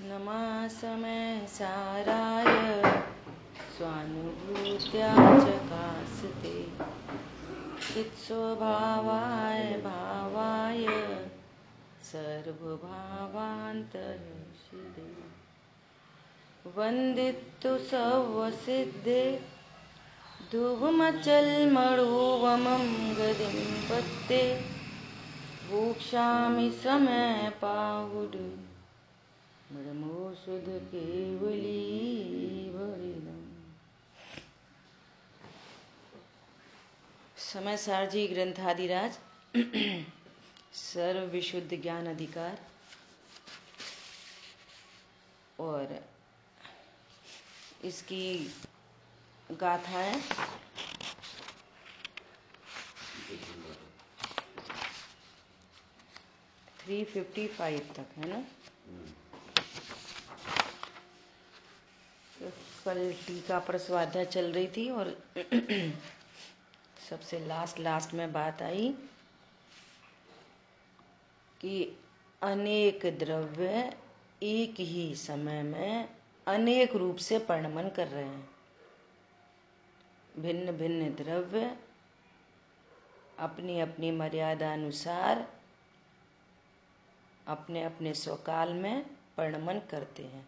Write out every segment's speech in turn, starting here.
नमः समय साराय स्वानुभूत्या चकास्ते चित्स्वभावाय भावाय सर्वभावान्तरशिदे वन्दितु सर्वसिद्धे ध्रुवमचलमणोवमं गतिं पत्ते भोक्ष्यामि समय पाहुड मृमो सुध केवली भरिदम्। समय सारजी ग्रंथादिराज सर्व विशुद्ध ज्ञान अधिकार और इसकी गाथाएं 355 तक है ना। तो कल टीका पर स्वाध्याय चल रही थी और सबसे लास्ट में बात आई कि अनेक द्रव्य एक ही समय में अनेक रूप से परिणमन कर रहे हैं। भिन्न भिन्न द्रव्य अपनी अपनी मर्यादा अनुसार अपने अपने स्वकाल में परिणमन करते हैं।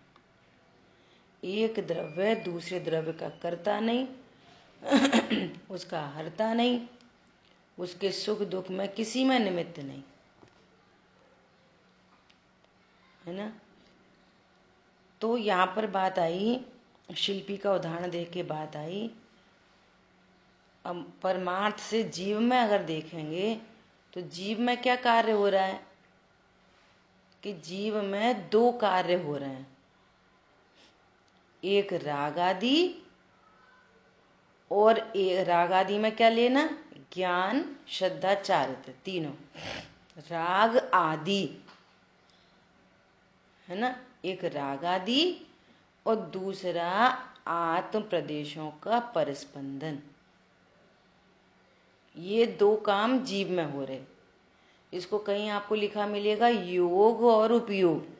एक द्रव्य दूसरे द्रव्य का करता नहीं उसका हरता नहीं, उसके सुख दुख में किसी में निमित्त नहीं, है ना। तो यहाँ पर बात आई, शिल्पी का उदाहरण दे के बात आई। अब परमार्थ से जीव में अगर देखेंगे तो जीव में क्या कार्य हो रहा है कि जीव में दो कार्य हो रहे हैं, एक राग आदि और एक राग आदि में क्या लेना, ज्ञान श्रद्धा चारित्र, तीनों राग आदि है ना। एक राग आदि और दूसरा आत्म प्रदेशों का परिस्पंदन। ये दो काम जीव में हो रहे। इसको कहीं आपको लिखा मिलेगा योग और उपयोग।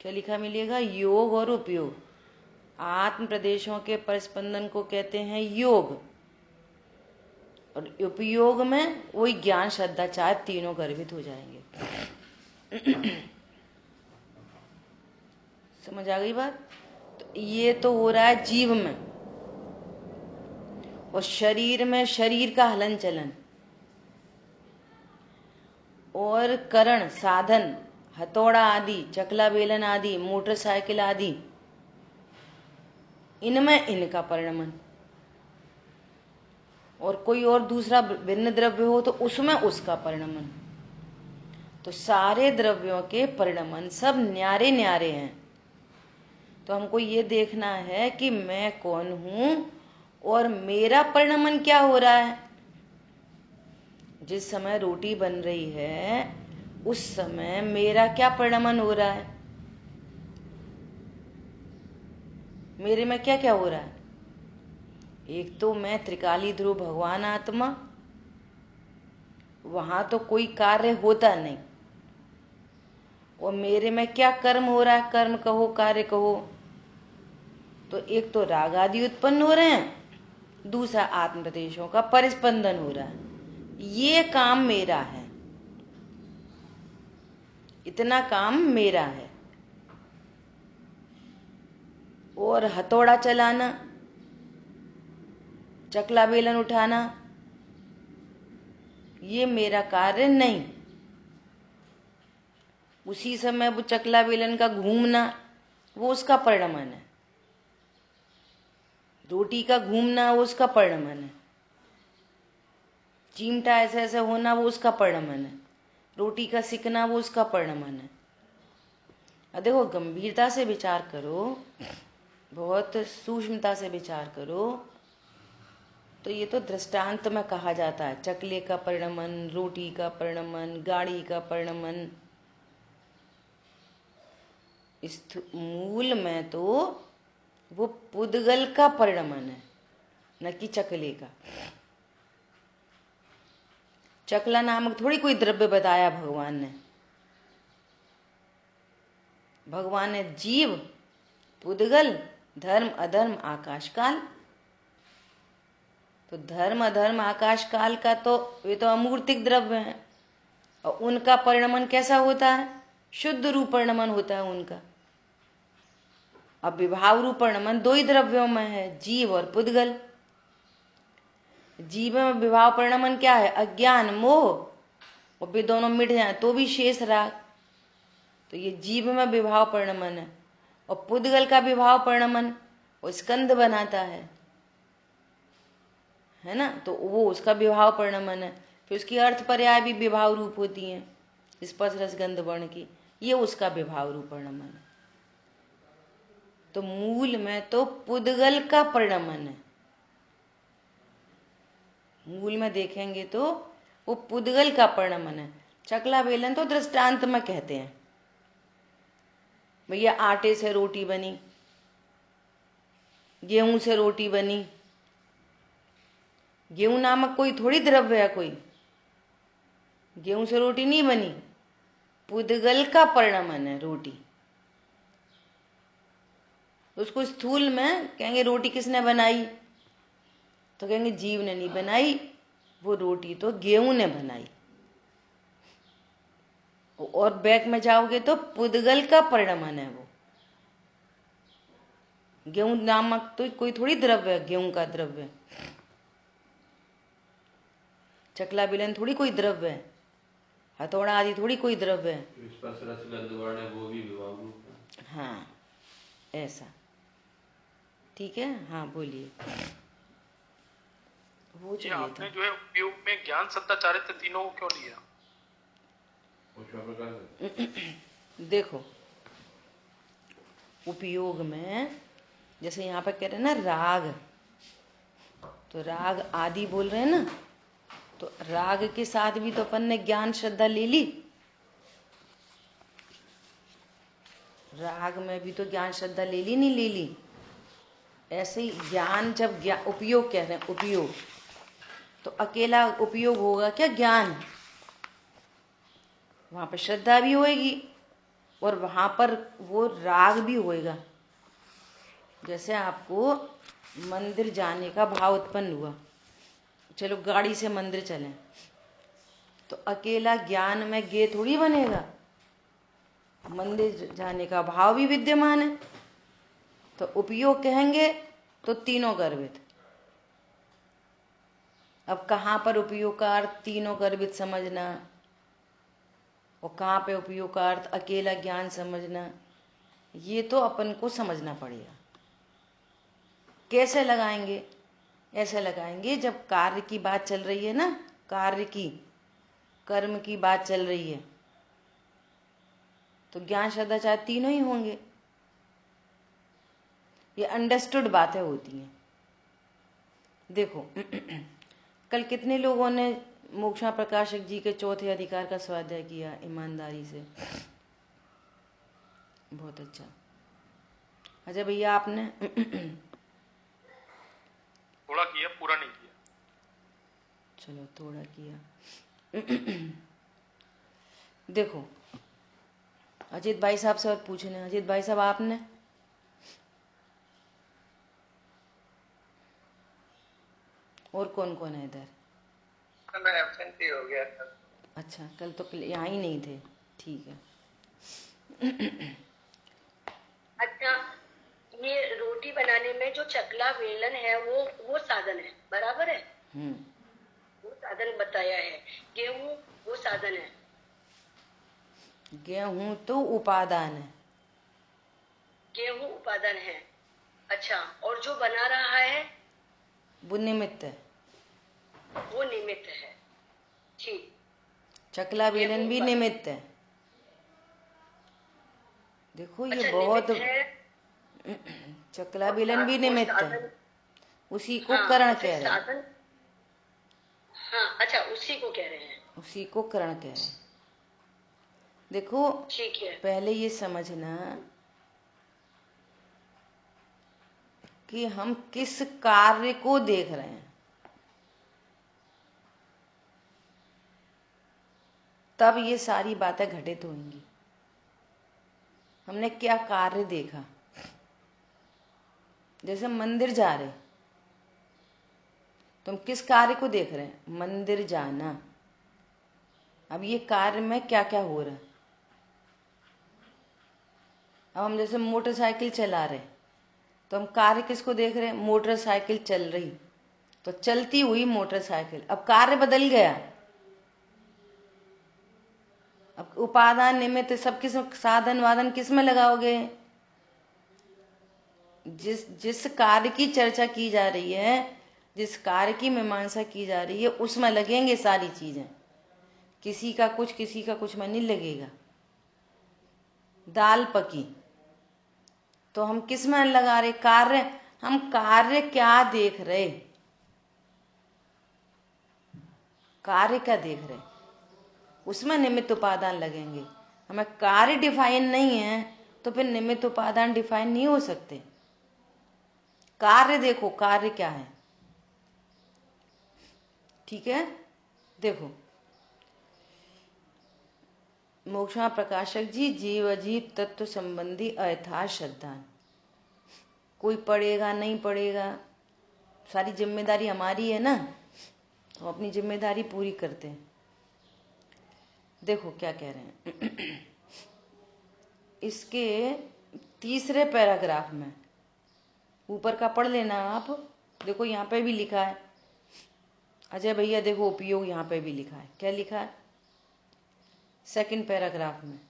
क्या लिखा मिलेगा, योग और उपयोग। आत्म प्रदेशों के परिस्पंदन को कहते हैं योग और उपयोग में वही ज्ञान श्रद्धा चार तीनों गर्भित हो जाएंगे। समझ आ गई बात। तो ये तो हो रहा है जीव में, और शरीर में शरीर का हलन चलन और करण साधन हथौड़ा आदि चकला बेलन आदि मोटरसाइकिल आदि, इनमें इनका परिणमन। और कोई और दूसरा भिन्न द्रव्य हो तो उसमें उसका परिणमन। तो सारे द्रव्यों के परिणमन सब न्यारे न्यारे हैं। तो हमको ये देखना है कि मैं कौन हूं और मेरा परिणमन क्या हो रहा है। जिस समय रोटी बन रही है उस समय मेरा क्या परिणमन हो रहा है, मेरे में क्या क्या हो रहा है। एक तो मैं त्रिकाली ध्रुव भगवान आत्मा, वहां तो कोई कार्य होता नहीं, और मेरे में क्या कर्म हो रहा है, कर्म कहो कार्य कहो। तो एक तो राग आदि उत्पन्न हो रहे हैं, दूसरा आत्म प्रदेशों का परिस्पंदन हो रहा है। ये काम मेरा है, इतना काम मेरा है। और हथौड़ा चलाना चकला बेलन उठाना ये मेरा कार्य नहीं। उसी समय वो चकला बेलन का घूमना वो उसका परिणमन है, रोटी का घूमना वो उसका परिणमन है, चिमटा ऐसे ऐसे होना वो उसका परिणमन है, रोटी का सिकना वो उसका परिणमन है। अब देखो गंभीरता से विचार करो, बहुत सूक्ष्मता से विचार करो, तो ये तो दृष्टांत में कहा जाता है। चकले का परिणमन, रोटी का परिणमन, गाड़ी का परिणमन। इस मूल में तो वो पुद्गल का परिणमन है, न कि चकले का। चकला नामक थोड़ी कोई द्रव्य बताया भगवान ने। भगवान ने जीव, पुद्गल, धर्म अधर्म, आकाश काल। तो धर्म अधर्म आकाश काल का तो वे तो अमूर्तिक द्रव्य हैं, और उनका परिणमन कैसा होता है? शुद्ध रूप परिणमन होता है उनका। अब विभाव रूप परिणमन दो ही द्रव्यों में है, जीव और पुद्गल। जीव में विभाव परिणमन क्या है? अज्ञान मोह, और वे दोनों मिट जाए तो भी शेष राग। तो ये जीव में विभाव परिणमन है। और पुद्गल का विभाव परिणमन वो स्कंद बनाता है ना, तो वो उसका विभाव परिणमन है। फिर उसकी अर्थ पर्याय भी विभाव रूप होती हैं, स्पर्श रस गंध वर्ण की, ये उसका विभाव रूप परिणमन है। तो मूल में तो पुद्गल का परिणमन है। मूल में देखेंगे तो वो पुद्गल का परिणमन है। चकला बेलन तो दृष्टांत में कहते हैं, भैया आटे से रोटी बनी, गेहूं से रोटी बनी। गेहूं नामक कोई थोड़ी द्रव्य है, कोई गेहूं से रोटी नहीं बनी, पुद्गल का परिणमन है रोटी। उसको स्थूल में कहेंगे रोटी किसने बनाई, तो कहेंगे जीव ने नहीं बनाई, वो रोटी तो गेहूं ने बनाई। और बैक में जाओगे तो पुद्गल का परिणमन है वो। गेहूं नामक तो कोई थोड़ी द्रव्य है, गेहूं का द्रव्य। चकला बेलन थोड़ी कोई द्रव्य है, हथौड़ा आदि थोड़ी कोई द्रव्य है। वो भी विभाव रूप है। हाँ ऐसा, ठीक है। हाँ बोलिए। वो ये चाहिए आपने था। जो है उपयोग में ज्ञान सत्ता चारित्र तीनों को क्यों लिया? देखो उपयोग में, जैसे यहाँ पे कह रहे हैं ना राग, तो राग आदि बोल रहे हैं ना, तो राग के साथ भी तो अपन ने ज्ञान श्रद्धा ले ली। राग में भी तो ज्ञान श्रद्धा ले ली, नहीं ले ली? ऐसे ही ज्ञान, जब उपयोग कह रहे हैं, उपयोग तो अकेला उपयोग होगा क्या? ज्ञान, वहां पर श्रद्धा भी होएगी और वहां पर वो राग भी होएगा। जैसे आपको मंदिर जाने का भाव उत्पन्न हुआ, चलो गाड़ी से मंदिर चलें, तो अकेला ज्ञान में गे थोड़ी बनेगा, मंदिर जाने का भाव भी विद्यमान है। तो उपयोग कहेंगे तो तीनों गर्भित। अब कहाँ पर उपयोग का अर्थ तीनों गर्भित समझना, और कहाँ पे उपयोग का अर्थ अकेला ज्ञान समझना, ये तो अपन को समझना पड़ेगा। कैसे लगाएंगे? ऐसे लगाएंगे, जब कार्य की बात चल रही है ना, कार्य की, कर्म की बात चल रही है, तो ज्ञान श्रद्धा चाहे तीनों ही होंगे। ये अंडरस्टूड बातें होती हैं। देखो कल कितने लोगों ने मोक्षा प्रकाशक जी के चौथे अधिकार का स्वाध्याय किया ईमानदारी से? बहुत अच्छा। अच्छा भैया आपने थोड़ा किया, पूरा नहीं किया। चलो थोड़ा किया। देखो अजीत भाई साहब से और पूछने, अजीत भाई साहब आपने? और कौन कौन है इधर? मैं एब्सेंट ही हो गया था। अच्छा कल तो यहाँ ही नहीं थे, ठीक है। अच्छा, ये रोटी बनाने में जो चकला बेलन है वो साधन है, बराबर है? वो साधन बताया है। गेहूं वो साधन है। गेहूं तो उपादान है। गेहूं उपादान है। अच्छा, और जो बना रहा है वो निमित्त है, वो निमित्त है। ठीक। चकला बेलन भी निमित्त है। देखो ये अच्छा, बहुत, निमित्त है। चकला बेलन भी निमित्त है, उसी को हाँ, करण फिर कह रहे हैं। साधन, हाँ अच्छा उसी को कह रहे हैं। उसी को करण कह रहे हैं। देखो ठीक है। पहले ये समझना कि हम किस कार्य को देख रहे हैं, तब ये सारी बातें घटित होंगी। हमने क्या कार्य देखा। जैसे मंदिर जा रहे, तुम किस कार्य को देख रहे हैं? मंदिर जाना। अब ये कार्य में क्या क्या हो रहा है। अब हम जैसे मोटरसाइकिल चला रहे, तो हम कार्य किसको देख रहे हैं? मोटरसाइकिल चल रही, तो चलती हुई मोटरसाइकिल। अब कार्य बदल गया। अब उपादान निमित्त सब किस साधन वादन किस में लगाओगे? जिस कार्य की चर्चा की जा रही है, जिस कार्य की मीमांसा की जा रही है, उसमें लगेंगे सारी चीजें। किसी का कुछ में नहीं लगेगा। दाल पकी, तो हम किस में लगा रहे? कार्य। हम कार्य क्या देख रहे? कार्य क्या देख रहे, उसमें निमित्त उपादान लगेंगे। हमें कार्य डिफाइन नहीं है तो फिर निमित्त उपादान डिफाइन नहीं हो सकते। कार्य देखो, कार्य क्या है। ठीक है, देखो मोक्षमा प्रकाशक जी, जीव अजीव तत्व संबंधी अयथार्थ श्रद्धा। कोई पढ़ेगा नहीं पढ़ेगा, सारी जिम्मेदारी हमारी है ना, तो अपनी जिम्मेदारी पूरी करते हैं। देखो क्या कह रहे हैं इसके तीसरे पैराग्राफ में, ऊपर का पढ़ लेना आप। देखो यहाँ पे भी लिखा है, अजय भैया देखो उपयोग यहाँ पे भी लिखा है। क्या लिखा है? सेकंड पैराग्राफ में,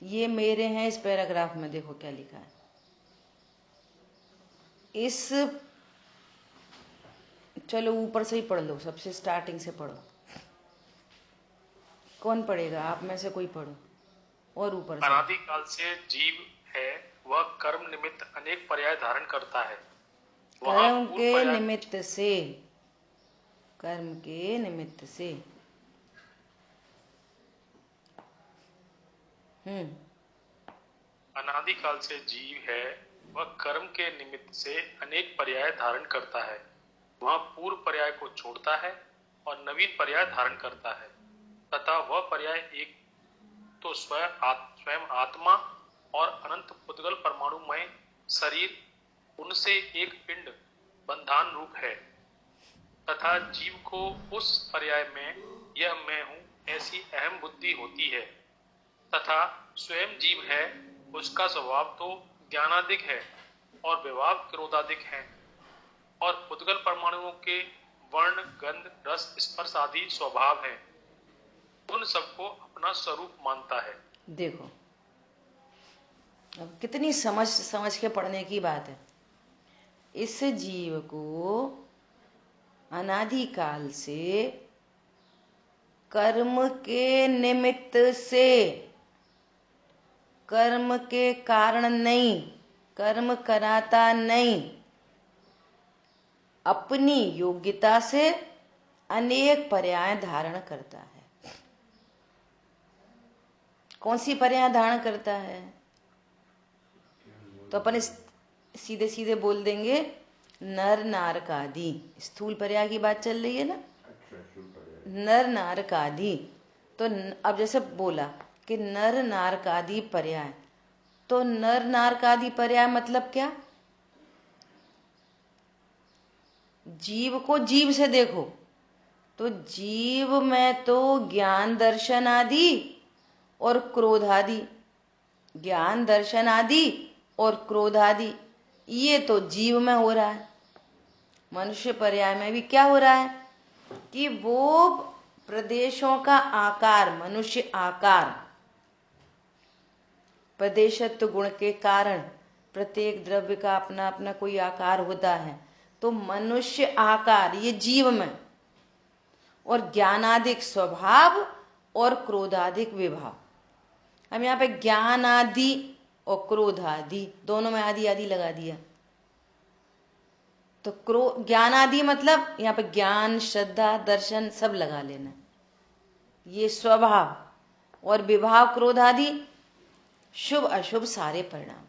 ये मेरे हैं इस पैराग्राफ में। देखो क्या लिखा है। इस चलो ऊपर से ही पढ़ लो, सबसे स्टार्टिंग से पढ़ो। कौन पढ़ेगा? आप में से कोई पढ़ो। और ऊपर से। अनादि काल से जीव है, वह कर्म निमित्त अनेक पर्याय धारण करता है। वहाँ कर्म पूर्व के पर्याय- निमित्त से, कर्म के निमित्त से। अनादि काल से जीव है, वह कर्म के निमित्त से अनेक पर्याय धारण करता है। वह पूर्व पर्याय को छोड़ता है और नवीन पर्याय धारण करता है, तथा वह पर्याय एक तो स्वयं आत्मा और अनंत पुद्गल परमाणुमय शरीर, उनसे एक पिंड बंधान रूप है, तथा जीव को उस पर्याय में यह मैं हूं ऐसी अहम बुद्धि होती है, तथा स्वयं जीव है, उसका स्वभाव तो ज्ञानादिक है और विभाव क्रोधादिक है, और पुद्गल परमाणुओं के वर्ण गंध रस स्पर्श आदि स्वभाव है, उन सबको अपना स्वरूप मानता है। देखो अब कितनी समझ के पढ़ने की बात है। इस जीव को अनादि काल से कर्म के निमित्त से, कर्म के कारण नहीं, कर्म कराता नहीं, अपनी योग्यता से अनेक पर्याय धारण करता है। कौन सी पर्याय धारण करता है? तो अपन सीधे सीधे बोल देंगे नर नारकादि। स्थूल पर्याय की बात चल रही है ना, नर नारकादि। तो अब जैसे बोला कि नर नारकादि पर्याय, तो नर नारकादि पर्याय मतलब क्या? जीव को जीव से देखो, तो जीव में तो ज्ञान दर्शन आदि और क्रोध आदि, ज्ञान दर्शन आदि और क्रोध आदि, ये तो जीव में हो रहा है। मनुष्य पर्याय में भी क्या हो रहा है कि वो प्रदेशों का आकार, मनुष्य आकार, प्रदेशत्व गुण के कारण प्रत्येक द्रव्य का अपना अपना कोई आकार होता है। तो मनुष्य आकार ये जीव में, और ज्ञानादिक स्वभाव और क्रोधादिक विभाव। हम यहाँ पे ज्ञान आदि और क्रोध आदि दोनों में आदि आदि लगा दिया। तो ज्ञान आदि मतलब यहाँ पे ज्ञान, श्रद्धा, दर्शन सब लगा लेना, ये स्वभाव। और विभाव, क्रोध आदि शुभ अशुभ सारे परिणाम।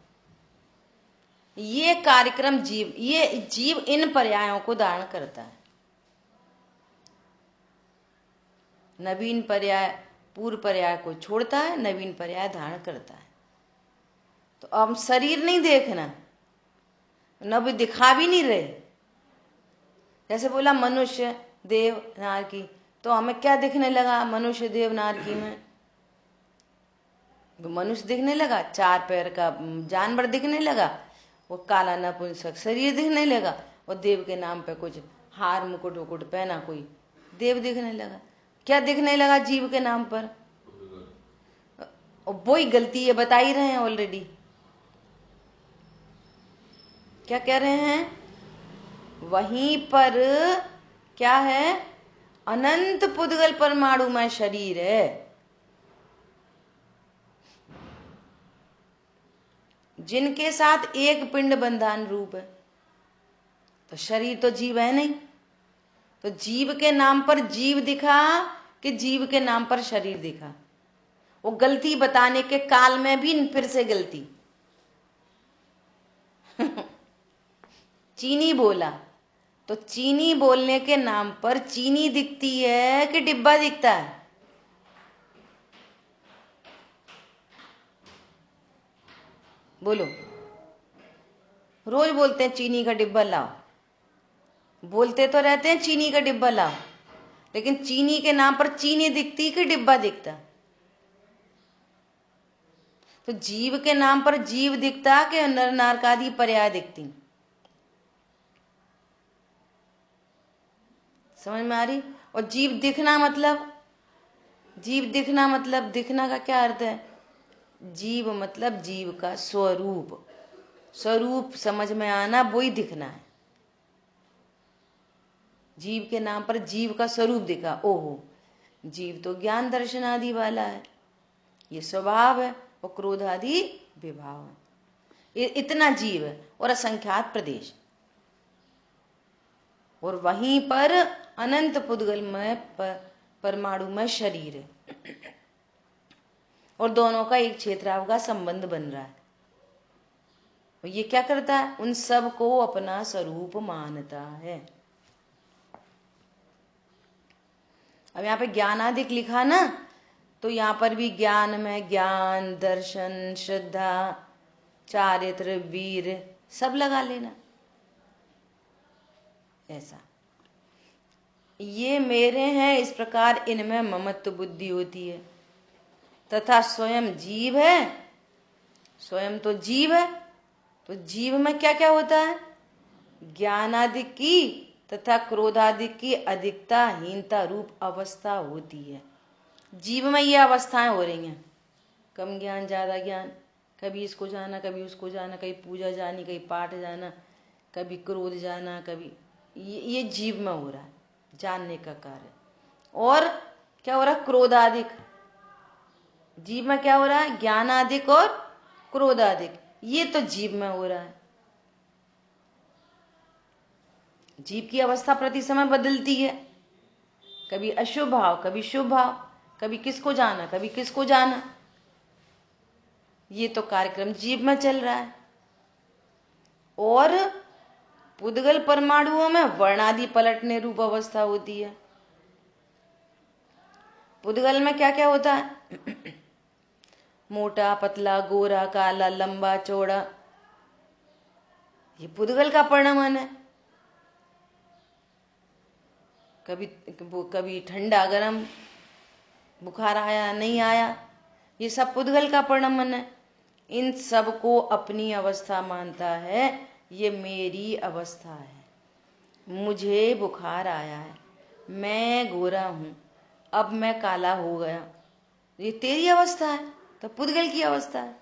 ये कार्यक्रम जीव, ये जीव इन पर्यायों को धारण करता है। नवीन पर्याय पूर्व पर्याय को छोड़ता है, नवीन पर्याय धारण करता है। तो हम शरीर नहीं देखना, न भी दिखा भी नहीं रहे। जैसे बोला मनुष्य देव नारकी, तो हमें क्या दिखने लगा मनुष्य देव नारकी में? मनुष्य दिखने लगा, 4 पैर का जानवर दिखने लगा, वो काला नपुंसक शरीर दिखने लगा, और देव के नाम पे कुछ हार मुकुट वुकुट पहना कोई देव दिखने लगा। क्या दिखने लगा जीव के नाम पर? और वही गलती ये बता ही रहे हैं ऑलरेडी। क्या कह रहे हैं? वहीं पर क्या है? अनंत पुद्गल परमाणु में शरीर है, जिनके साथ एक पिंड बंधान रूप है। तो शरीर तो जीव है नहीं, तो जीव के नाम पर जीव दिखा कि जीव के नाम पर शरीर दिखा? वो गलती बताने के काल में भी फिर से गलती। चीनी बोला, तो चीनी बोलने के नाम पर चीनी दिखती है कि डिब्बा दिखता है? बोलो। रोज बोलते हैं चीनी का डिब्बा लाओ, बोलते तो रहते हैं चीनी का डिब्बा लाओ, लेकिन चीनी के नाम पर चीनी दिखती कि डिब्बा दिखता? तो जीव के नाम पर जीव दिखता कि नर नारकादि पर्याय दिखती? समझ में आ रही? और जीव दिखना मतलब, जीव दिखना मतलब, दिखना का क्या अर्थ है? जीव मतलब जीव का स्वरूप, स्वरूप समझ में आना, वही दिखना है। जीव के नाम पर जीव का स्वरूप दिखा, ओहो जीव तो ज्ञान दर्शन आदि वाला है, ये स्वभाव है, और क्रोध आदि विभाव है, इतना जीव है, और असंख्यात प्रदेश। और वहीं पर अनंत पुद्गल में परमाणु में शरीर है, और दोनों का एक क्षेत्राव का संबंध बन रहा है। और ये क्या करता है? उन सब को अपना स्वरूप मानता है। अब यहाँ पे ज्ञानादिक लिखा ना, तो यहाँ पर भी ज्ञान में ज्ञान, दर्शन, श्रद्धा, चारित्र, वीर सब लगा लेना। ऐसा ये मेरे हैं, इस प्रकार इनमें ममत्व बुद्धि होती है। तथा स्वयं जीव है, स्वयं तो जीव है, तो जीव में क्या क्या होता है? ज्ञानादिक की तथा क्रोधादिक की अधिकता हीनता रूप अवस्था होती है। जीव में ये अवस्थाएं हो रही हैं, कम ज्ञान ज्यादा ज्ञान, कभी इसको जाना कभी उसको जाना, कभी पूजा जानी कभी पाठ जाना, कभी क्रोध जाना, कभी ये जीव में हो रहा है, जानने का कार्य। और क्या हो रहा है? क्रोधादिक। जीव में क्या हो रहा है? ज्ञानादिक और क्रोधादिक, ये तो जीव में हो रहा है। जीव की अवस्था प्रति समय बदलती है, कभी अशुभ भाव कभी शुभ भाव, कभी किसको जाना कभी किसको जाना, ये तो कार्यक्रम जीव में चल रहा है। और पुद्गल परमाणुओं में वर्णादि पलटने रूप अवस्था होती है। पुद्गल में क्या क्या होता है? मोटा पतला, गोरा काला, लंबा चौड़ा, ये पुद्गल का परिणमन है। कभी ठंडा गरम, बुखार आया नहीं आया, ये सब पुद्गल का परिणमन है। इन सब को अपनी अवस्था मानता है, ये मेरी अवस्था है, मुझे बुखार आया है, मैं गोरा हूं, अब मैं काला हो गया, ये तेरी अवस्था है, तो पुद्गल की अवस्था है।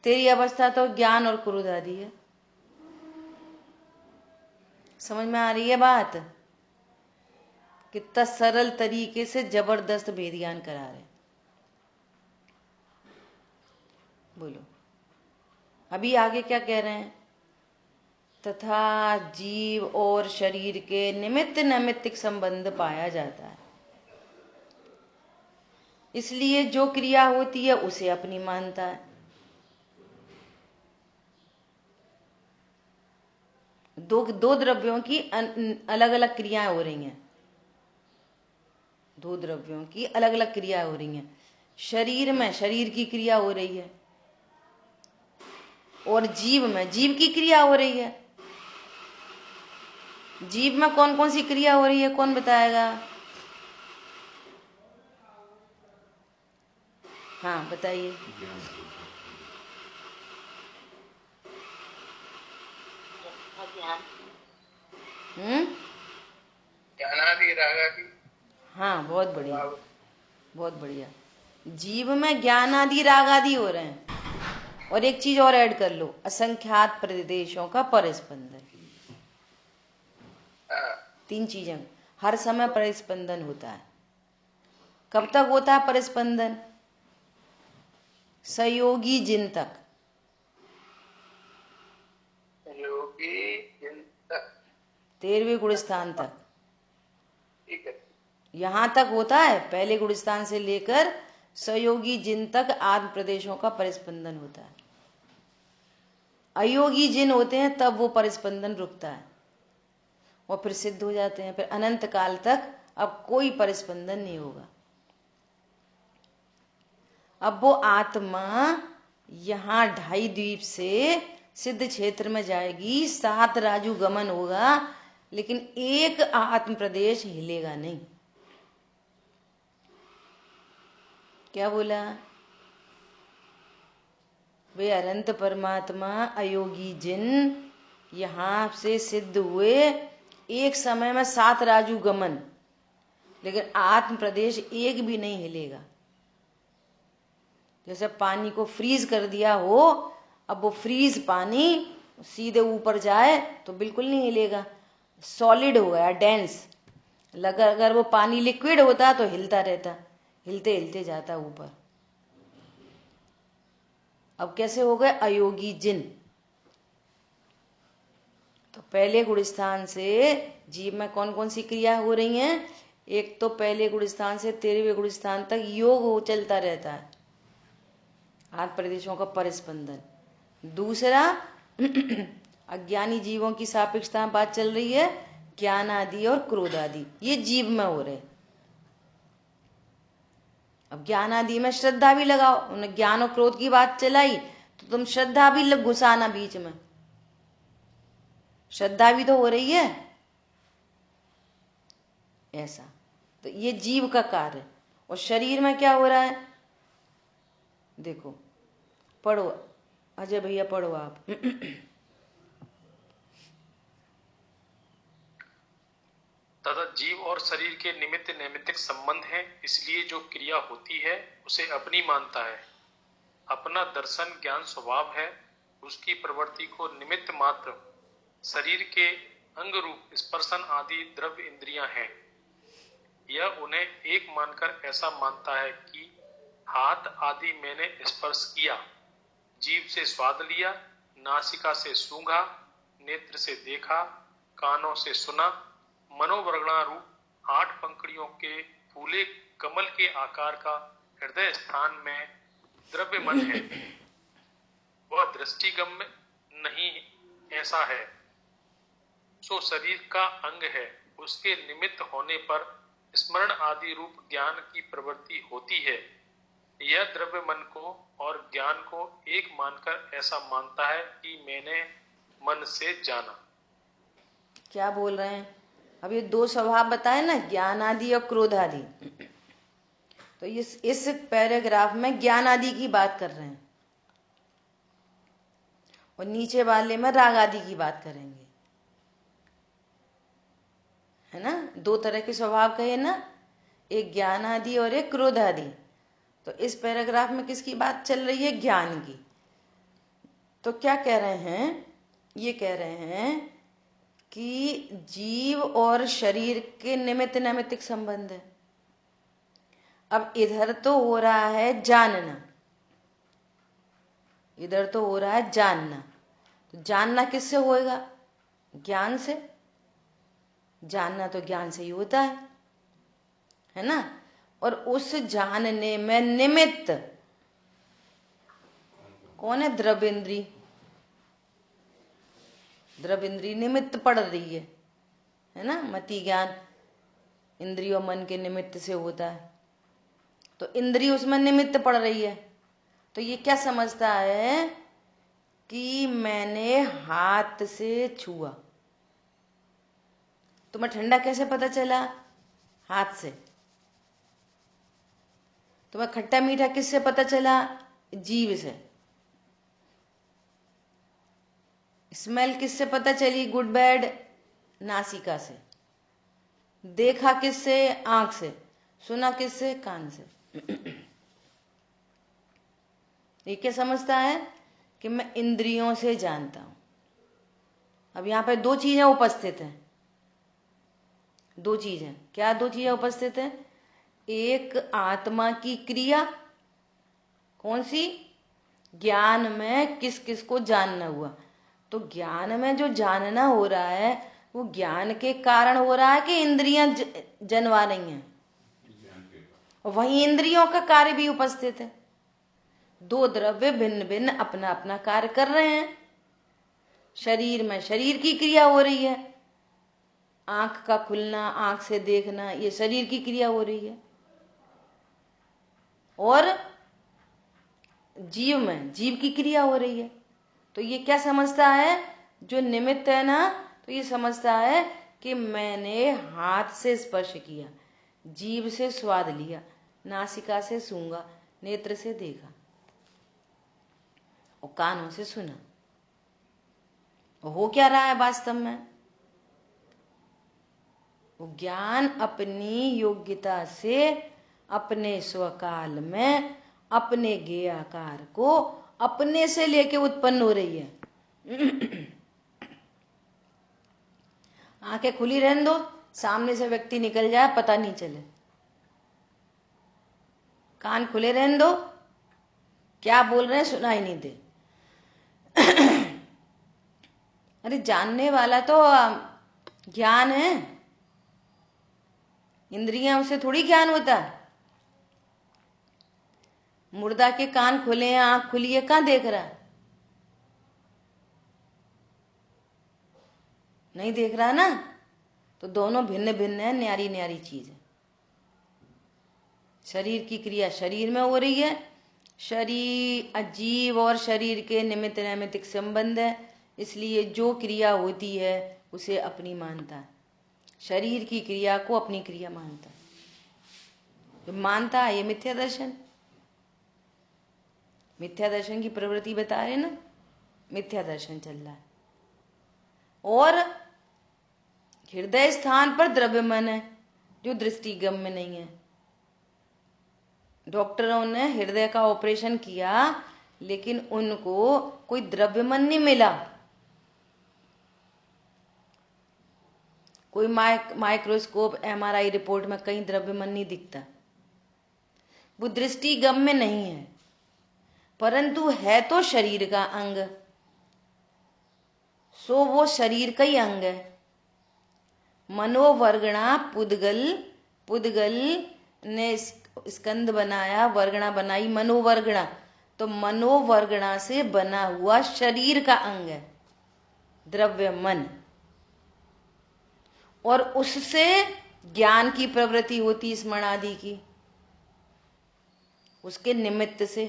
तेरी अवस्था तो ज्ञान और क्रोध आदि है। समझ में आ रही है बात? कितना सरल तरीके से जबरदस्त भेदियान करा रहे। बोलो अभी आगे क्या कह रहे हैं? तथा जीव और शरीर के निमित्त नैमित्तिक संबंध पाया जाता है, इसलिए जो क्रिया होती है उसे अपनी मानता है। दो द्रव्यों की अलग अलग क्रियाएं हो रही हैं, दो द्रव्यों की अलग अलग क्रिया हो रही हैं। शरीर में शरीर की क्रिया हो रही है, और जीव में, जीव की क्रिया हो रही है। जीव में कौन कौन सी क्रिया हो रही है, कौन बताएगा? हाँ बताइए। ज्ञानादि रागादि। हाँ बहुत बढ़िया, बहुत बढ़िया। जीव में ज्ञान आदि राग आदि हो रहे हैं। और एक चीज और ऐड कर लो, असंख्यात प्रदेशों का परिस्पंदन। हाँ, 3 चीजें हर समय परिस्पंदन होता है। कब तक होता है परिस्पंदन? सहयोगी जिन तक, योगी चिंतक। 13वें गुण स्थान तक। ठीक है। यहां तक होता है, पहले गुण स्थान से लेकर सहयोगी जिन तक आदि प्रदेशों का परिस्पंदन होता है। अयोगी जिन होते हैं तब वो परिस्पंदन रुकता है और फिर सिद्ध हो जाते हैं। फिर अनंत काल तक अब कोई परिस्पंदन नहीं होगा। अब वो आत्मा यहां 2.5 द्वीप से सिद्ध क्षेत्र में जाएगी, 7 राजू गमन होगा, लेकिन एक आत्म प्रदेश हिलेगा नहीं। क्या बोला? वे अनंत परमात्मा अयोगी जिन यहां से सिद्ध हुए, एक समय में 7 राजू गमन, लेकिन आत्म प्रदेश एक भी नहीं हिलेगा। जैसे पानी को फ्रीज कर दिया हो, अब वो फ्रीज पानी सीधे ऊपर जाए तो बिल्कुल नहीं हिलेगा, सॉलिड हो गया, डेंस। अगर वो पानी लिक्विड होता तो हिलता रहता, हिलते हिलते जाता ऊपर। अब कैसे हो गए? अयोगी जिन। तो पहले गुण स्थान से जीव में कौन कौन सी क्रिया हो रही हैं? एक तो पहले गुण स्थान से 13वें गुण स्थान तक योग हो चलता रहता है, 8 प्रदेशों का परिस्पंदन। दूसरा अज्ञानी जीवों की सापेक्षता बात चल रही है, ज्ञान आदि और क्रोध आदि, ये जीव में हो रहे। अब ज्ञान आदि में श्रद्धा भी लगाओ, उन्हें ज्ञान और क्रोध की बात चलाई तो तुम श्रद्धा भी घुसाना बीच में, श्रद्धा भी तो हो रही है ऐसा। तो ये जीव का कार्य। और शरीर में क्या हो रहा है? देखो, पढ़ो अजय भैया, पढ़ो आप। तथा जीव और शरीर के निमित्त नैमित्तिक संबंध है, इसलिए जो क्रिया होती है उसे अपनी मानता है। अपना दर्शन ज्ञान स्वभाव है, उसकी प्रवृत्ति को निमित्त मात्र शरीर के अंग रूप स्पर्शन आदि द्रव्य इंद्रियां हैं। यह उन्हें एक मानकर ऐसा मानता है कि हाथ आदि मैंने स्पर्श किया, जीभ से स्वाद लिया, नासिका से सूंघा, नेत्र से देखा, कानों से सुना, मनोवरगणा रूप 8 पंखुड़ियों के फूले कमल के आकार का हृदय स्थान में द्रव्य मन है, वह दृष्टिगम्य नहीं ऐसा है। सो शरीर का अंग है, उसके निमित्त होने पर स्मरण आदि रूप ज्ञान की प्रवृत्ति होती है। यह द्रव्य मन को और ज्ञान को एक मानकर ऐसा मानता है कि मैंने मन से जाना। क्या बोल रहे हैं? अब ये 2 स्वभाव बताए ना, ज्ञान आदि और क्रोध आदि। तो इस पैराग्राफ में ज्ञान आदि की बात कर रहे हैं और नीचे वाले में राग आदि की बात करेंगे, है ना। 2 तरह के स्वभाव कहे ना, एक ज्ञान आदि और एक क्रोध आदि। तो इस पैराग्राफ में किसकी बात चल रही है? ज्ञान की। तो क्या कह रहे हैं? ये कह रहे हैं कि जीव और शरीर के निमित्त नैमित्तिक संबंध है। अब इधर तो हो रहा है जानना, इधर तो हो रहा है जानना। तो जानना किससे होएगा? ज्ञान से। जानना तो ज्ञान से ही होता है ना। और उस जानने में निमित्त कौन है? द्रव्य इंद्री। द्रव्य इंद्री निमित्त पड़ रही है ना। मति ज्ञान इंद्रिय और मन के निमित्त से होता है, तो इंद्रिय उसमें निमित्त पड़ रही है। तो ये क्या समझता है कि मैंने हाथ से छुआ। तुम्हें ठंडा कैसे पता चला? हाथ से। तुम्हें खट्टा मीठा किससे पता चला? जीभ से। स्मेल किससे पता चली? Good bad? नासिका से। देखा किससे? आंख से। सुना किससे? कान से। ये क्या समझता है कि मैं इंद्रियों से जानता हूं। अब यहां पर दो चीजें उपस्थित हैं। दो चीजें। क्या दो चीजें उपस्थित हैं? एक आत्मा की क्रिया। कौन सी? ज्ञान में किस किस को जानना हुआ। तो ज्ञान में जो जानना हो रहा है वो ज्ञान के कारण हो रहा है कि इंद्रियां जनवा रही हैं? और वही इंद्रियों का कार्य भी उपस्थित है। दो द्रव्य भिन्न भिन्न अपना अपना कार्य कर रहे हैं। शरीर में शरीर की क्रिया हो रही है। आंख का खुलना, आंख से देखना, ये शरीर की क्रिया हो रही है। और जीव में जीव की क्रिया हो रही है। तो ये क्या समझता है? जो निमित्त है ना, तो ये समझता है कि मैंने हाथ से स्पर्श किया, जीभ से स्वाद लिया, नासिका से सूंघा, नेत्र से देखा और कानों से सुना। हो क्या रहा है वास्तव में? वो ज्ञान अपनी योग्यता से अपने स्वकाल में अपने ज्ञेयाकार को अपने से लेके उत्पन्न हो रही है। आंखें खुली रहने दो, सामने से व्यक्ति निकल जाए पता नहीं चले। कान खुले रहने दो, क्या बोल रहे हैं सुनाई नहीं दे। अरे जानने वाला तो ज्ञान है, इंद्रियां उसे थोड़ी ज्ञान होता है। मुर्दा के कान खुले हैं, आंख खुली है, कहां देख रहा है? नहीं देख रहा ना। तो दोनों भिन्न भिन्न है, न्यारी न्यारी चीज है। शरीर की क्रिया शरीर में हो रही है। शरीर जीव और शरीर के निमित्त नैमित्तिक संबंध है, इसलिए जो क्रिया होती है उसे अपनी मानता है। शरीर की क्रिया को अपनी क्रिया मानता है। जो मानता है ये मिथ्या दर्शन। मिथ्या दर्शन की प्रवृत्ति बता रहे ना, मिथ्या दर्शन चल रहा है। और हृदय स्थान पर द्रव्य मन है जो दृष्टिगम्य नहीं है। डॉक्टरों ने हृदय का ऑपरेशन किया लेकिन उनको कोई द्रव्य मन नहीं मिला। कोई माइक्रोस्कोप एमआरआई रिपोर्ट में कहीं द्रव्य मन नहीं दिखता। वो दृष्टिगम्य नहीं है, परंतु है तो शरीर का अंग, सो वो शरीर का ही अंग है। मनोवर्गणा पुद्गल, पुद्गल ने स्कंद बनाया, वर्गणा बनाई मनोवर्गणा, तो मनोवर्गणा से बना हुआ शरीर का अंग है द्रव्य मन। और उससे ज्ञान की प्रवृत्ति होती स्मरण आदि की, उसके निमित्त से।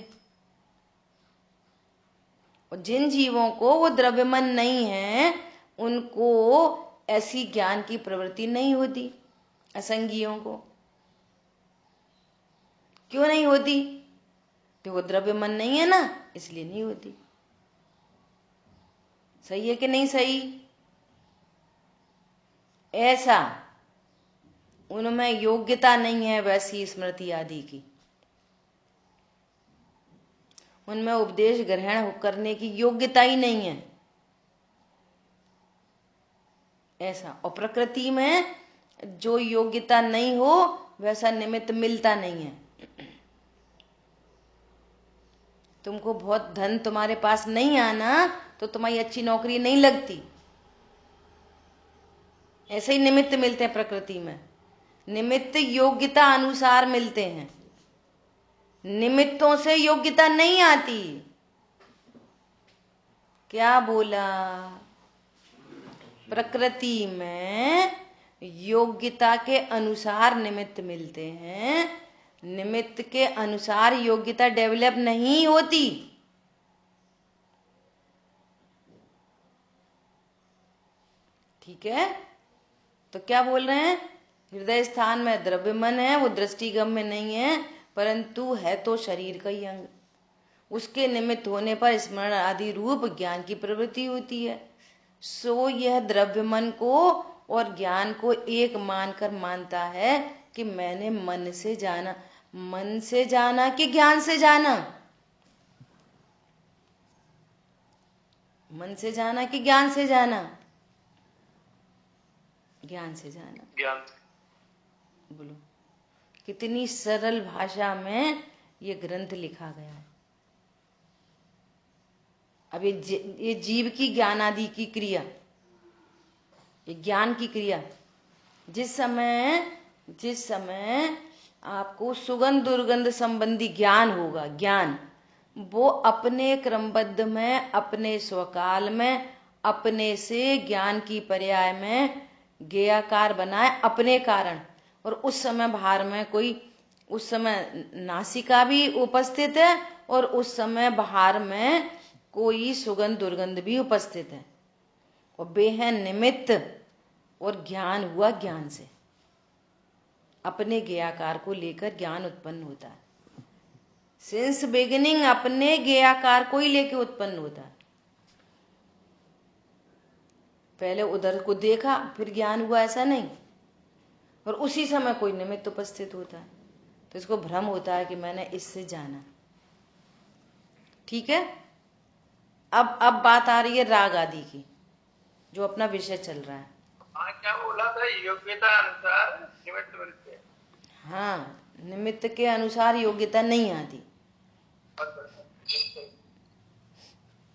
और जिन जीवों को वो द्रव्य मन नहीं है उनको ऐसी ज्ञान की प्रवृत्ति नहीं होती। असंगियों को क्यों नहीं होती? तो वो द्रव्य मन नहीं है ना, इसलिए नहीं होती। सही है कि नहीं सही? ऐसा उनमें योग्यता नहीं है वैसी स्मृति आदि की, उनमें उपदेश ग्रहण करने की योग्यता ही नहीं है ऐसा। और प्रकृति में जो योग्यता नहीं हो वैसा निमित्त मिलता नहीं है। तुमको बहुत धन तुम्हारे पास नहीं आना तो तुम्हारी अच्छी नौकरी नहीं लगती। ऐसे ही निमित्त मिलते हैं प्रकृति में। निमित्त योग्यता अनुसार मिलते हैं, निमित्तों से योग्यता नहीं आती। क्या बोला? प्रकृति में योग्यता के अनुसार निमित्त मिलते हैं, निमित्त के अनुसार योग्यता डेवलप नहीं होती। ठीक है, तो क्या बोल रहे हैं? हृदय स्थान में द्रव्य मन है, वो दृष्टिगम्य नहीं है, परंतु है तो शरीर का ही अंग। उसके निमित्त होने पर स्मरण आदि रूप ज्ञान की प्रवृत्ति होती है। सो यह द्रव्य मन को और ज्ञान को एक मानकर मानता है कि मैंने मन से जाना। मन से जाना कि ज्ञान से जाना? मन से जाना कि ज्ञान से जाना? ज्ञान से जाना। ज्ञान से। बोलो, कितनी सरल भाषा में ये ग्रंथ लिखा गया है। अब ये जीव की ज्ञान आदि की क्रिया, ये ज्ञान की क्रिया, जिस समय आपको सुगंध दुर्गंध संबंधी ज्ञान होगा, ज्ञान वो अपने क्रमबद्ध में, अपने स्वकाल में, अपने से ज्ञान की पर्याय में ज्ञेयाकार बनाए अपने कारण। और उस समय बाहर में कोई, उस समय नासिका भी उपस्थित है और उस समय बाहर में कोई सुगंध दुर्गंध भी उपस्थित है, और वे हैं निमित्त, और ज्ञान हुआ ज्ञान से। अपने ज्ञेयाकार को लेकर ज्ञान उत्पन्न होता है। सिंस बिगिनिंग अपने ज्ञेयाकार को ही लेकर उत्पन्न होता है। पहले उधर को देखा फिर ज्ञान हुआ, ऐसा नहीं। और उसी समय कोई निमित्त उपस्थित होता है, तो इसको भ्रम होता है कि मैंने इससे जाना। ठीक है, अब बात आ रही है राग आदि की, जो अपना विषय चल रहा है। हाँ, क्या बोला था? योग्यता अनुसार निमित्त बनते हैं। हाँ, निमित्त के अनुसार योग्यता नहीं आती।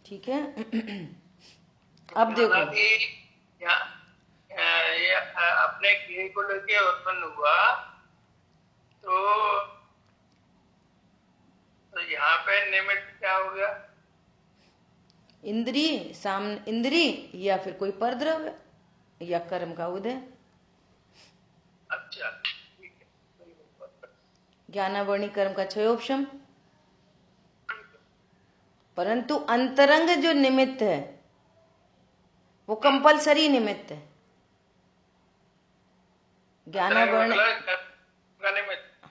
ठीक है। अब देखो, ये अपने ज्ञेय को लेके उत्पन्न हुआ, तो यहाँ पे निमित्त क्या हो गया? इंद्रिय, सामने इंद्रिय या फिर कोई परद्रव्य या कर्म का उदय। अच्छा, ठीक है। ज्ञानावर्णी कर्म का क्षयोपशम। परंतु अंतरंग जो निमित्त है वो कंपलसरी निमित्त है। ज्ञानावर्ण,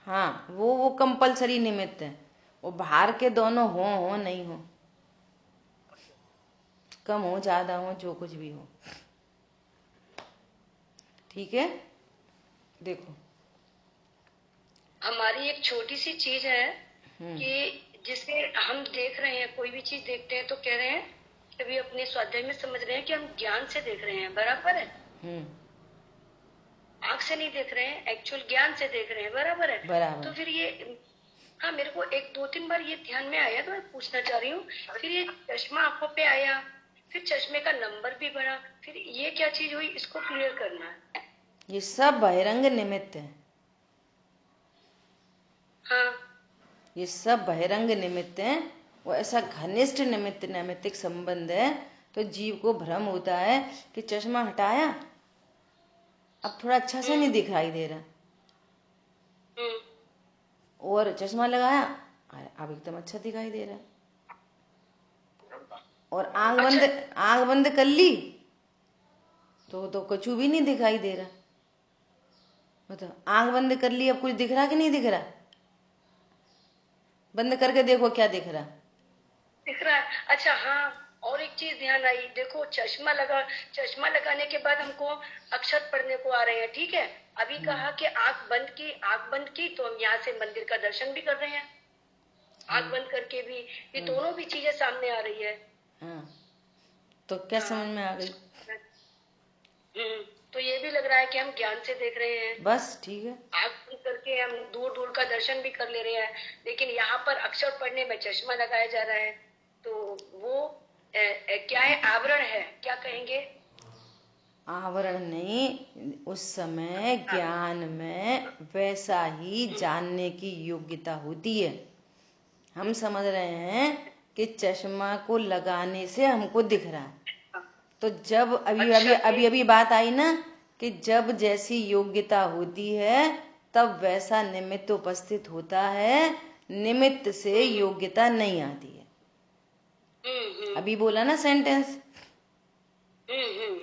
हाँ, वो कंपलसरी निमित्त है। वो बाहर के दोनों हो नहीं हो, कम हो ज्यादा हो, जो कुछ भी हो। ठीक है, देखो हमारी एक छोटी सी चीज है कि जिसे हम देख रहे हैं, कोई भी चीज देखते हैं तो कह रहे हैं, अभी अपने स्वाध्याय में समझ रहे हैं कि हम ज्ञान से देख रहे हैं, बराबर है। आंख से नहीं देख रहे हैं, एक्चुअल ज्ञान से देख रहे हैं, बराबर है। बराबर। तो फिर ये, हाँ, मेरे को एक दो तीन बार ये ध्यान में आया, तो मैं पूछना चाह रही हूँ। फिर ये चश्मा आंखों पे आया, फिर चश्मे का नंबर भी बढ़ा, फिर ये क्या चीज हुई, इसको क्लियर करना है। ये सब बहिरंग निमित्त है। हाँ, ये सब बहिरंग निमित्त है। वो ऐसा घनिष्ठ निमित्त, नैमित्तिक संबंध है, तो जीव को भ्रम होता है कि चश्मा हटाया, अब थोड़ा अच्छा से नहीं दिखाई दे रहा, और चश्मा लगाया, अब एकदम अच्छा दिखाई दे रहा है। और आंख बंद कर ली तो कुछ भी नहीं दिखाई दे रहा। मतलब आंख बंद कर ली, अब कुछ दिख रहा कि नहीं दिख रहा? बंद करके देखो क्या दिख रहा। दिख रहा है। अच्छा, हाँ, और एक चीज ध्यान आई, देखो चश्मा लगाने के बाद हमको अक्षर पढ़ने को आ रहे हैं, ठीक है। अभी कहा कि आंख बंद की तो हम यहाँ से मंदिर का दर्शन भी कर रहे हैं, आंख बंद करके भी। ये दोनों भी चीजें सामने आ रही है। हाँ, तो क्या समझ में आ गई? तो ये भी लग रहा है कि हम ज्ञान से देख रहे हैं। बस ठीक है, आंख बंद करके हम दूर दूर का दर्शन भी कर ले रहे हैं, लेकिन यहाँ पर अक्षर पढ़ने में चश्मा लगाया जा रहा है, तो वो क्या है, आवरण है, क्या कहेंगे? आवरण नहीं, उस समय ज्ञान में वैसा ही जानने की योग्यता होती है। हम समझ रहे हैं कि चश्मा को लगाने से हमको दिख रहा है, तो जब अभी बात आई ना कि जब जैसी योग्यता होती है तब वैसा निमित्त उपस्थित होता है, निमित्त से योग्यता नहीं आती है। अभी बोला ना सेंटेंस।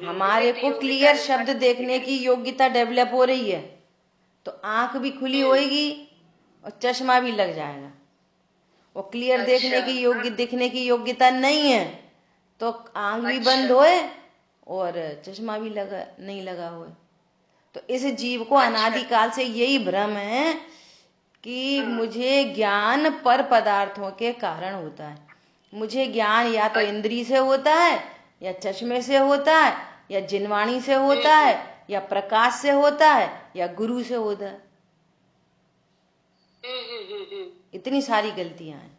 हमारे को क्लियर शब्द देखने की योग्यता डेवलप हो रही है, तो आंख भी खुली होएगी और चश्मा भी लग जाएगा। और क्लियर देखने की दिखने की योग्यता नहीं है तो आंख भी बंद होए और चश्मा भी नहीं लगा हुए। तो इस जीव को अनादिकाल से यही भ्रम है कि मुझे ज्ञान पर पदार्थों के कारण होता है। मुझे ज्ञान या तो इंद्री से होता है, या चश्मे से होता है, या जिनवाणी से होता है, या प्रकाश से होता है, या गुरु से होता है। इतनी सारी गलतियां हैं।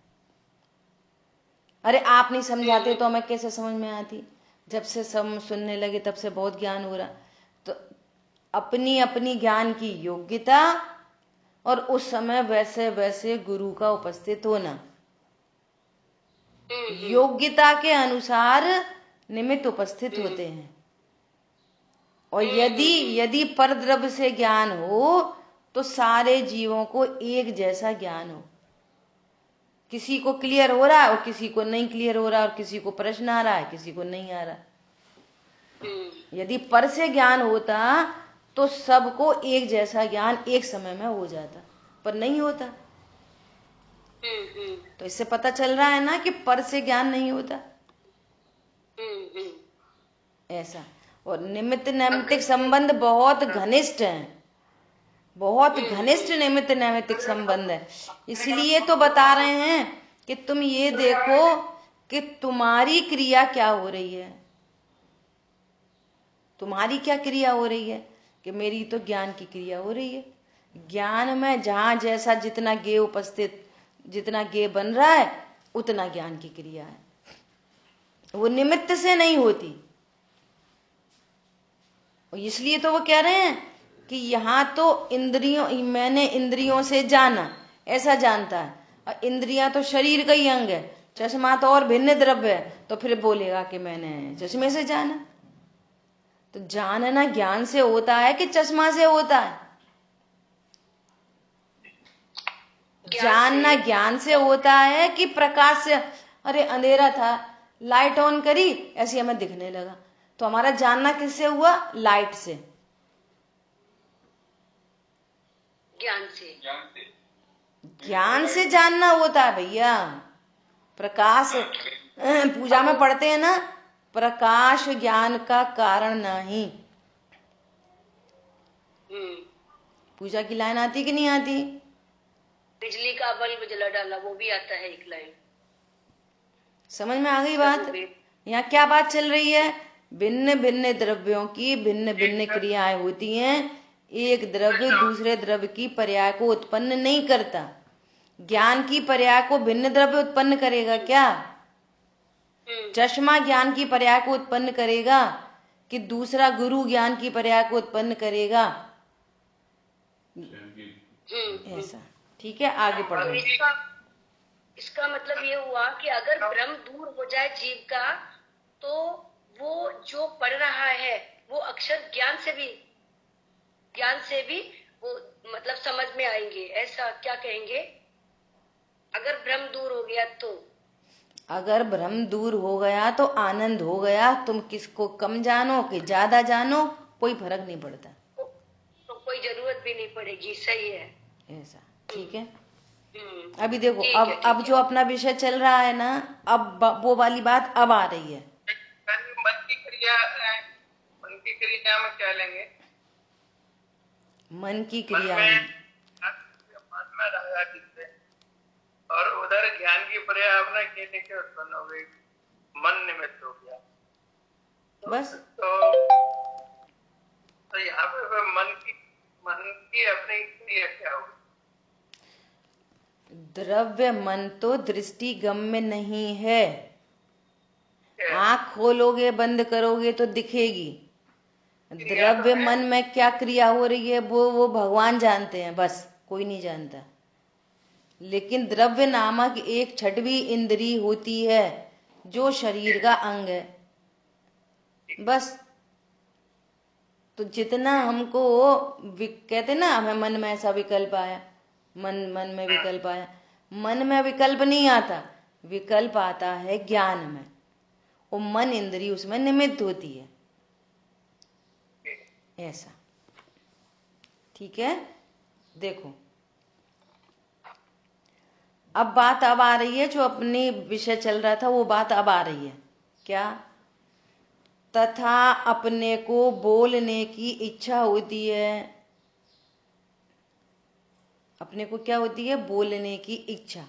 अरे आप नहीं समझाते तो हमें कैसे समझ में आती? जब से सब सुनने लगे तब से बहुत ज्ञान हो रहा। तो अपनी अपनी ज्ञान की योग्यता और उस समय वैसे वैसे गुरु का उपस्थित होना, योग्यता के अनुसार निमित्त उपस्थित होते हैं। और यदि परद्रव्य से ज्ञान हो तो सारे जीवों को एक जैसा ज्ञान हो। किसी को क्लियर हो रहा है और किसी को नहीं क्लियर हो रहा, और किसी को प्रश्न आ रहा है, किसी को नहीं आ रहा। यदि पर से ज्ञान होता तो सबको एक जैसा ज्ञान एक समय में हो जाता, पर नहीं होता। तो इससे पता चल रहा है ना कि पर से ज्ञान नहीं होता ऐसा। और निमित्त नैमित्तिक संबंध बहुत घनिष्ठ है, बहुत घनिष्ठ निमित्त नैमित्तिक संबंध है। इसलिए तो बता रहे हैं कि तुम ये देखो कि तुम्हारी क्रिया क्या हो रही है। तुम्हारी क्या क्रिया हो रही है? कि मेरी तो ज्ञान की क्रिया हो रही है। ज्ञान में जहां जैसा जितना ज्ञेय उपस्थित, जितना ज्ञेय बन रहा है, उतना ज्ञान की क्रिया है। वो निमित्त से नहीं होती। और इसलिए तो वो कह रहे हैं कि यहाँ तो मैंने इंद्रियों से जाना, ऐसा जानता है। और इंद्रियां तो शरीर का ही अंग है, चश्मा तो और भिन्न द्रव्य है, तो फिर बोलेगा कि मैंने चश्मे से जाना। तो जानना ज्ञान से होता है कि चश्मा से होता है? जानना ज्ञान से होता है कि प्रकाश से? अरे अंधेरा था, लाइट ऑन करी, ऐसे हमें दिखने लगा, तो हमारा जानना किससे हुआ? लाइट से, ज्ञान से जानना होता है भैया। प्रकाश, पूजा में पढ़ते हैं ना, प्रकाश ज्ञान का कारण नहीं। पूजा की लाइन आती कि नहीं आती? बिजली का बल्ब जला डाला, वो भी आता है एक लाइन। समझ में आ गई बात? यहाँ क्या बात चल रही है? भिन्न भिन्न द्रव्यों की भिन्न भिन्न क्रियाएं होती हैं। एक द्रव्य दूसरे द्रव्य की पर्याय को उत्पन्न नहीं करता। ज्ञान की पर्याय को भिन्न द्रव्य उत्पन्न करेगा क्या? चश्मा ज्ञान की पर्याय को उत्पन्न करेगा कि दूसरा गुरु ज्ञान की पर्याय को उत्पन्न करेगा? ऐसा। ठीक है, आगे पढ़ो। इसका मतलब ये हुआ कि अगर भ्रम दूर हो जाए जीव का, तो वो जो पढ़ रहा है वो अक्षर ज्ञान से भी वो मतलब समझ में आएंगे। ऐसा क्या कहेंगे? अगर भ्रम दूर हो गया तो? अगर भ्रम दूर हो गया तो आनंद हो गया। तुम किसको कम जानो कि ज्यादा जानो, कोई फर्क नहीं पड़ता। तो कोई जरूरत भी नहीं पड़ेगी। सही है, ऐसा। ठीक है। अभी देखो, अब जो अपना विषय चल रहा है ना, अब वो वाली बात अब आ रही है। मन की क्रिया में क्या लेंगे? मन की क्रिया मन में रहा जिससे, और उधर ज्ञान की पर्यावरण कहने के उत्पन्न हो गई, मन निमित्त हो गया बस। तो यहाँ पे मन की अपनी क्रिया क्या होगी? द्रव्य मन तो दृष्टि गम्य नहीं है। आँख खोलोगे बंद करोगे तो दिखेगी। द्रव्य मन में क्या क्रिया हो रही है वो भगवान जानते हैं, बस कोई नहीं जानता। लेकिन द्रव्य नामक एक छठवीं इंद्री होती है जो शरीर का अंग है, बस। तो जितना हमको कहते ना, हमें मन में ऐसा विकल्प आया, मन में विकल्प आया। मन में विकल्प नहीं आता, विकल्प आता है ज्ञान में, और मन इंद्री उसमें निमित्त होती है। ऐसा। ठीक है, देखो अब बात अब आ रही है, जो अपनी विषय चल रहा था वो बात अब आ रही है। क्या? तथा अपने को बोलने की इच्छा होती है। अपने को क्या होती है? बोलने की इच्छा।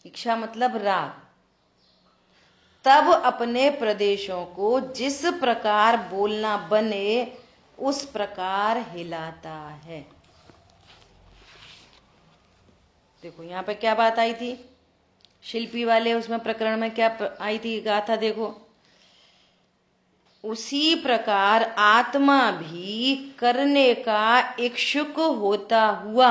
इच्छा मतलब राग। तब अपने प्रदेशों को जिस प्रकार बोलना बने उस प्रकार हिलाता है। देखो यहाँ पे क्या बात आई थी, शिल्पी वाले उसमें प्रकरण में क्या आई थी गाथा, देखो उसी प्रकार आत्मा भी करने का इच्छुक होता हुआ,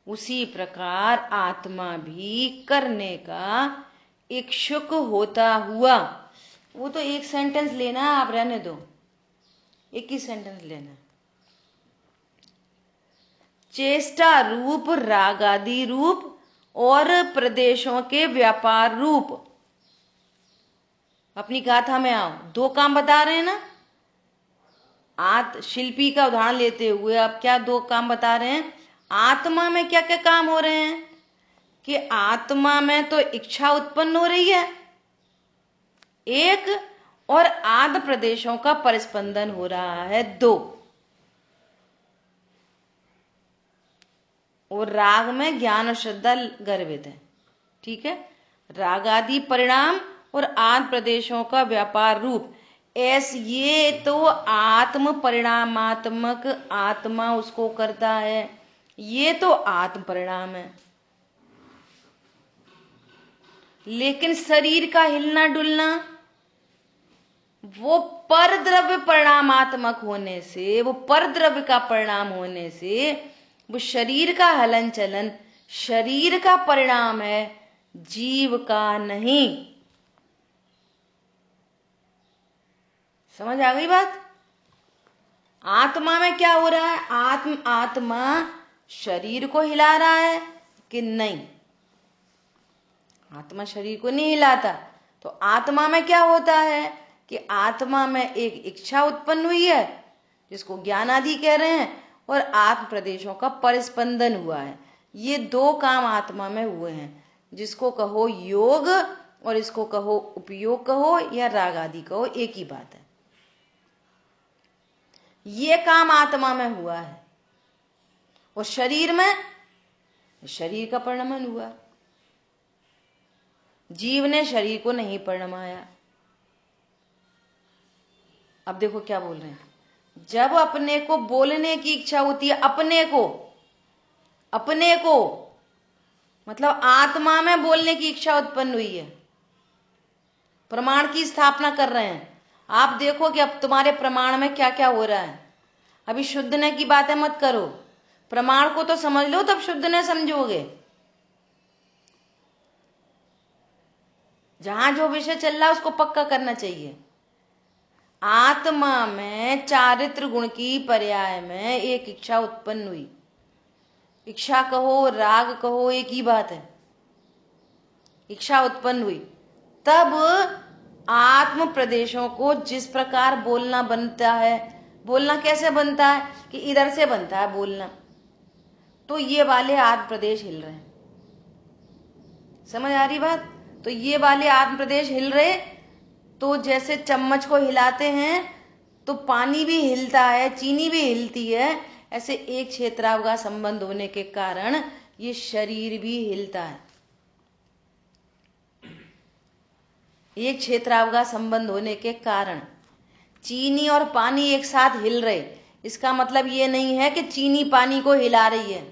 उसी प्रकार आत्मा भी करने का इच्छुक होता हुआ। वो तो एक सेंटेंस लेना, आप रहने दो, एक ही सेंटेंस लेना। चेष्टा रूप, रागादि रूप और प्रदेशों के व्यापार रूप। अपनी गाथा में आओ, दो काम बता रहे हैं ना। शिल्पी का उदाहरण लेते हुए अब क्या दो काम बता रहे हैं। आत्मा में क्या क्या काम हो रहे हैं कि आत्मा में तो इच्छा उत्पन्न हो रही है एक, और आदि प्रदेशों का परिस्पंदन हो रहा है दो। और राग में ज्ञान और श्रद्धा गर्भित है। ठीक है, राग आदि परिणाम और आदि प्रदेशों का व्यापार रूप, ऐसे ये तो आत्म परिणामात्मक आत्मा उसको करता है, ये तो आत्म परिणाम है। लेकिन शरीर का हिलना डुलना वो पर द्रव्य परिणामात्मक होने से, वो पर द्रव्य का परिणाम होने से वो शरीर का हलन चलन शरीर का परिणाम है, जीव का नहीं। समझ आ गई बात? आत्मा में क्या हो रहा है? आत्मा शरीर को हिला रहा है कि नहीं? आत्मा शरीर को नहीं हिलाता। तो आत्मा में क्या होता है कि आत्मा में एक इच्छा उत्पन्न हुई है जिसको ज्ञान आदि कह रहे हैं, और आत्म प्रदेशों का परिस्पंदन हुआ है। ये दो काम आत्मा में हुए हैं, जिसको कहो योग और इसको कहो उपयोग कहो या राग आदि कहो, एक ही बात है। ये काम आत्मा में हुआ है और शरीर में शरीर का परिणमन हुआ। जीव ने शरीर को नहीं परिणमाया। अब देखो क्या बोल रहे हैं। जब अपने को बोलने की इच्छा होती है, अपने को मतलब आत्मा में बोलने की इच्छा उत्पन्न हुई है, प्रमाण की स्थापना कर रहे हैं। आप देखो कि अब तुम्हारे प्रमाण में क्या क्या हो रहा है। अभी शुद्धने की बातें मत करो, प्रमाण को तो समझ लो, तब शुद्धने समझोगे। जहां जो विषय चल रहा है उसको पक्का करना चाहिए। आत्मा में चारित्र गुण की पर्याय में एक इच्छा उत्पन्न हुई। इच्छा कहो राग कहो, एक ही बात है। इच्छा उत्पन्न हुई, तब आत्म प्रदेशों को जिस प्रकार बोलना बनता है, बोलना कैसे बनता है कि इधर से बनता है बोलना, तो ये वाले आत्म प्रदेश हिल रहे हैं। समझ आ रही बात? तो ये वाले आत्म प्रदेश हिल रहे, तो जैसे चम्मच को हिलाते हैं तो पानी भी हिलता है, चीनी भी हिलती है, ऐसे एक क्षेत्रावगा संबंध होने के कारण ये शरीर भी हिलता है। एक क्षेत्रावगा संबंध होने के कारण चीनी और पानी एक साथ हिल रहे। इसका मतलब ये नहीं है कि चीनी पानी को हिला रही है।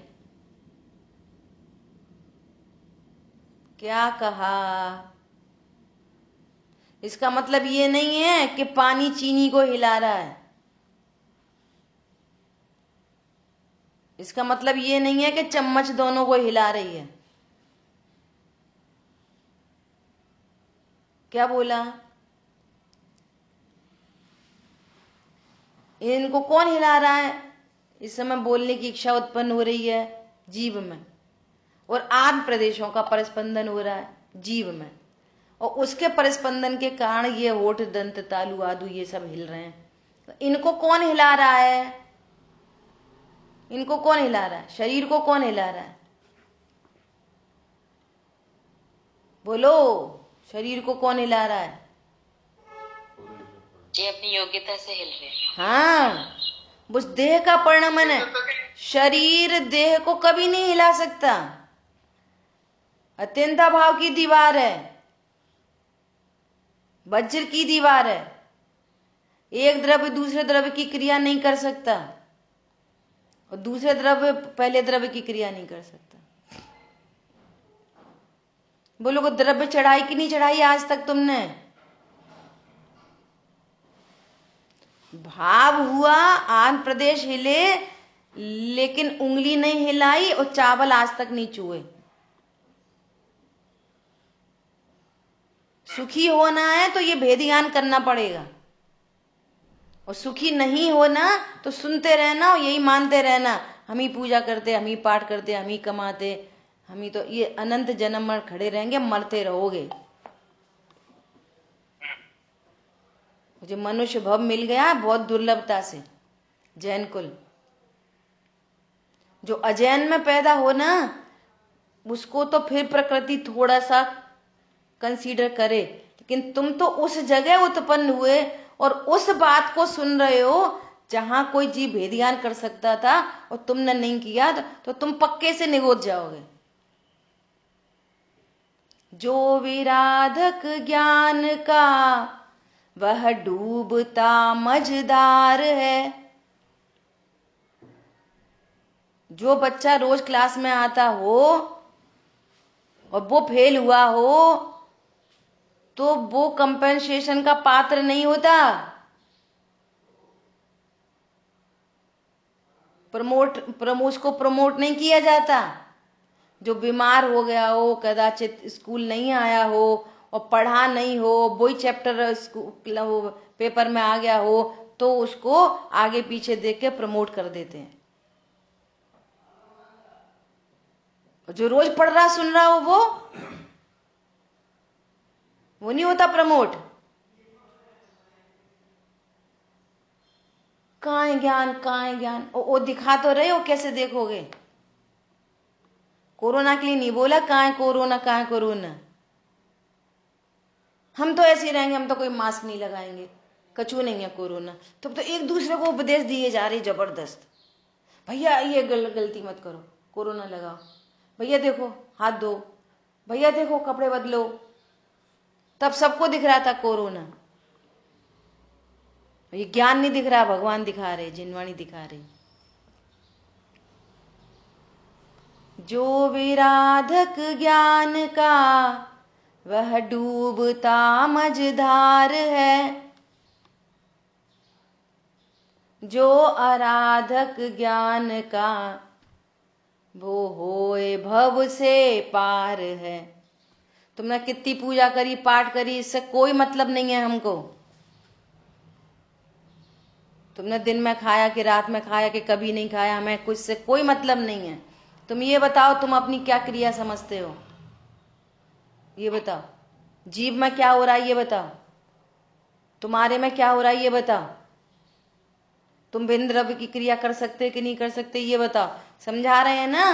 क्या कहा? इसका मतलब ये नहीं है कि पानी चीनी को हिला रहा है। इसका मतलब ये नहीं है कि चम्मच दोनों को हिला रही है। क्या बोला? इनको कौन हिला रहा है? इस समय बोलने की इच्छा उत्पन्न हो रही है जीव में, और आत्म प्रदेशों का परिस्पंदन हो रहा है जीव में, और उसके परिस्पंदन के कारण ये होठ दंत तालु आदु ये सब हिल रहे हैं। इनको कौन हिला रहा है? इनको कौन हिला रहा है? शरीर को कौन हिला रहा है? बोलो, शरीर को कौन हिला रहा है? ये अपनी योग्यता से हिल रहे हैं। हाँ, उस देह का परिणमन है। शरीर देह को कभी नहीं हिला सकता। अत्यंता भाव की दीवार है, वज्र की दीवार है। एक द्रव्य दूसरे द्रव्य की क्रिया नहीं कर सकता और दूसरे द्रव्य पहले द्रव्य की क्रिया नहीं कर सकता। बोलो को द्रव्य चढ़ाई कि नहीं चढ़ाई आज तक तुमने? भाव हुआ, आंध्र प्रदेश हिले, लेकिन उंगली नहीं हिलाई और चावल आज तक नहीं चूहे। सुखी होना है तो ये भेद ज्ञान करना पड़ेगा, और सुखी नहीं होना तो सुनते रहना और यही मानते रहना, हम ही पूजा करते, हम ही पाठ करते, हम ही कमाते, हम ही, तो ये अनंत जन्म मर खड़े रहेंगे, मरते रहोगे। मुझे मनुष्य भव मिल गया बहुत दुर्लभता से, जैन कुल। जो अजैन में पैदा हो ना, उसको तो फिर प्रकृति थोड़ा सा कंसीडर करे, लेकिन तुम तो उस जगह उत्पन्न हुए और उस बात को सुन रहे हो जहां कोई जीव भेद ज्ञान कर सकता था और तुमने नहीं किया, तो तुम पक्के से निगोद जाओगे। जो विराधक ज्ञान का वह डूबता मझधार है। जो बच्चा रोज क्लास में आता हो और वो फेल हुआ हो, तो वो कंपेंसेशन का पात्र नहीं होता। उसको प्रमोट नहीं किया जाता। जो बीमार हो गया हो, कदाचित स्कूल नहीं आया हो और पढ़ा नहीं हो, वही चैप्टर स्कूल पेपर में आ गया हो, तो उसको आगे पीछे देख के प्रमोट कर देते हैं। जो रोज पढ़ रहा सुन रहा हो, वो नहीं होता प्रमोट। कहाँ है ज्ञान, कहाँ है ज्ञान? वो दिखा तो रहे हो, कैसे देखोगे? कोरोना के लिए नहीं बोला कहाँ है कोरोना, कहाँ है कोरोना। हम तो ऐसे ही रहेंगे, हम तो कोई मास्क नहीं लगाएंगे, कछु नहीं है कोरोना। तो एक दूसरे को उपदेश दिए जा रहे जबरदस्त, भैया ये गलती मत करो, कोरोना लगाओ, भैया देखो हाथ धो, भैया देखो कपड़े बदलो। तब सबको दिख रहा था कोरोना। ये ज्ञान नहीं दिख रहा, भगवान दिखा रहे, जिनवाणी दिखा रहे। जो विराधक ज्ञान का वह डूबता मझधार है। जो आराधक ज्ञान का वो होए भव से पार है। तुमने कितनी पूजा करी, पाठ करी, इससे कोई मतलब नहीं है हमको। तुमने दिन में खाया कि रात में खाया कि कभी नहीं खाया, हमें कुछ से कोई मतलब नहीं है। तुम ये बताओ, तुम अपनी क्या क्रिया समझते हो? ये बताओ, जीव में क्या हो रहा है ये बताओ, तुम्हारे में क्या हो रहा है ये बताओ। तुम भिन्न द्रव्य की क्रिया कर सकते कि नहीं कर सकते ये बताओ। समझा रहे हैं ना?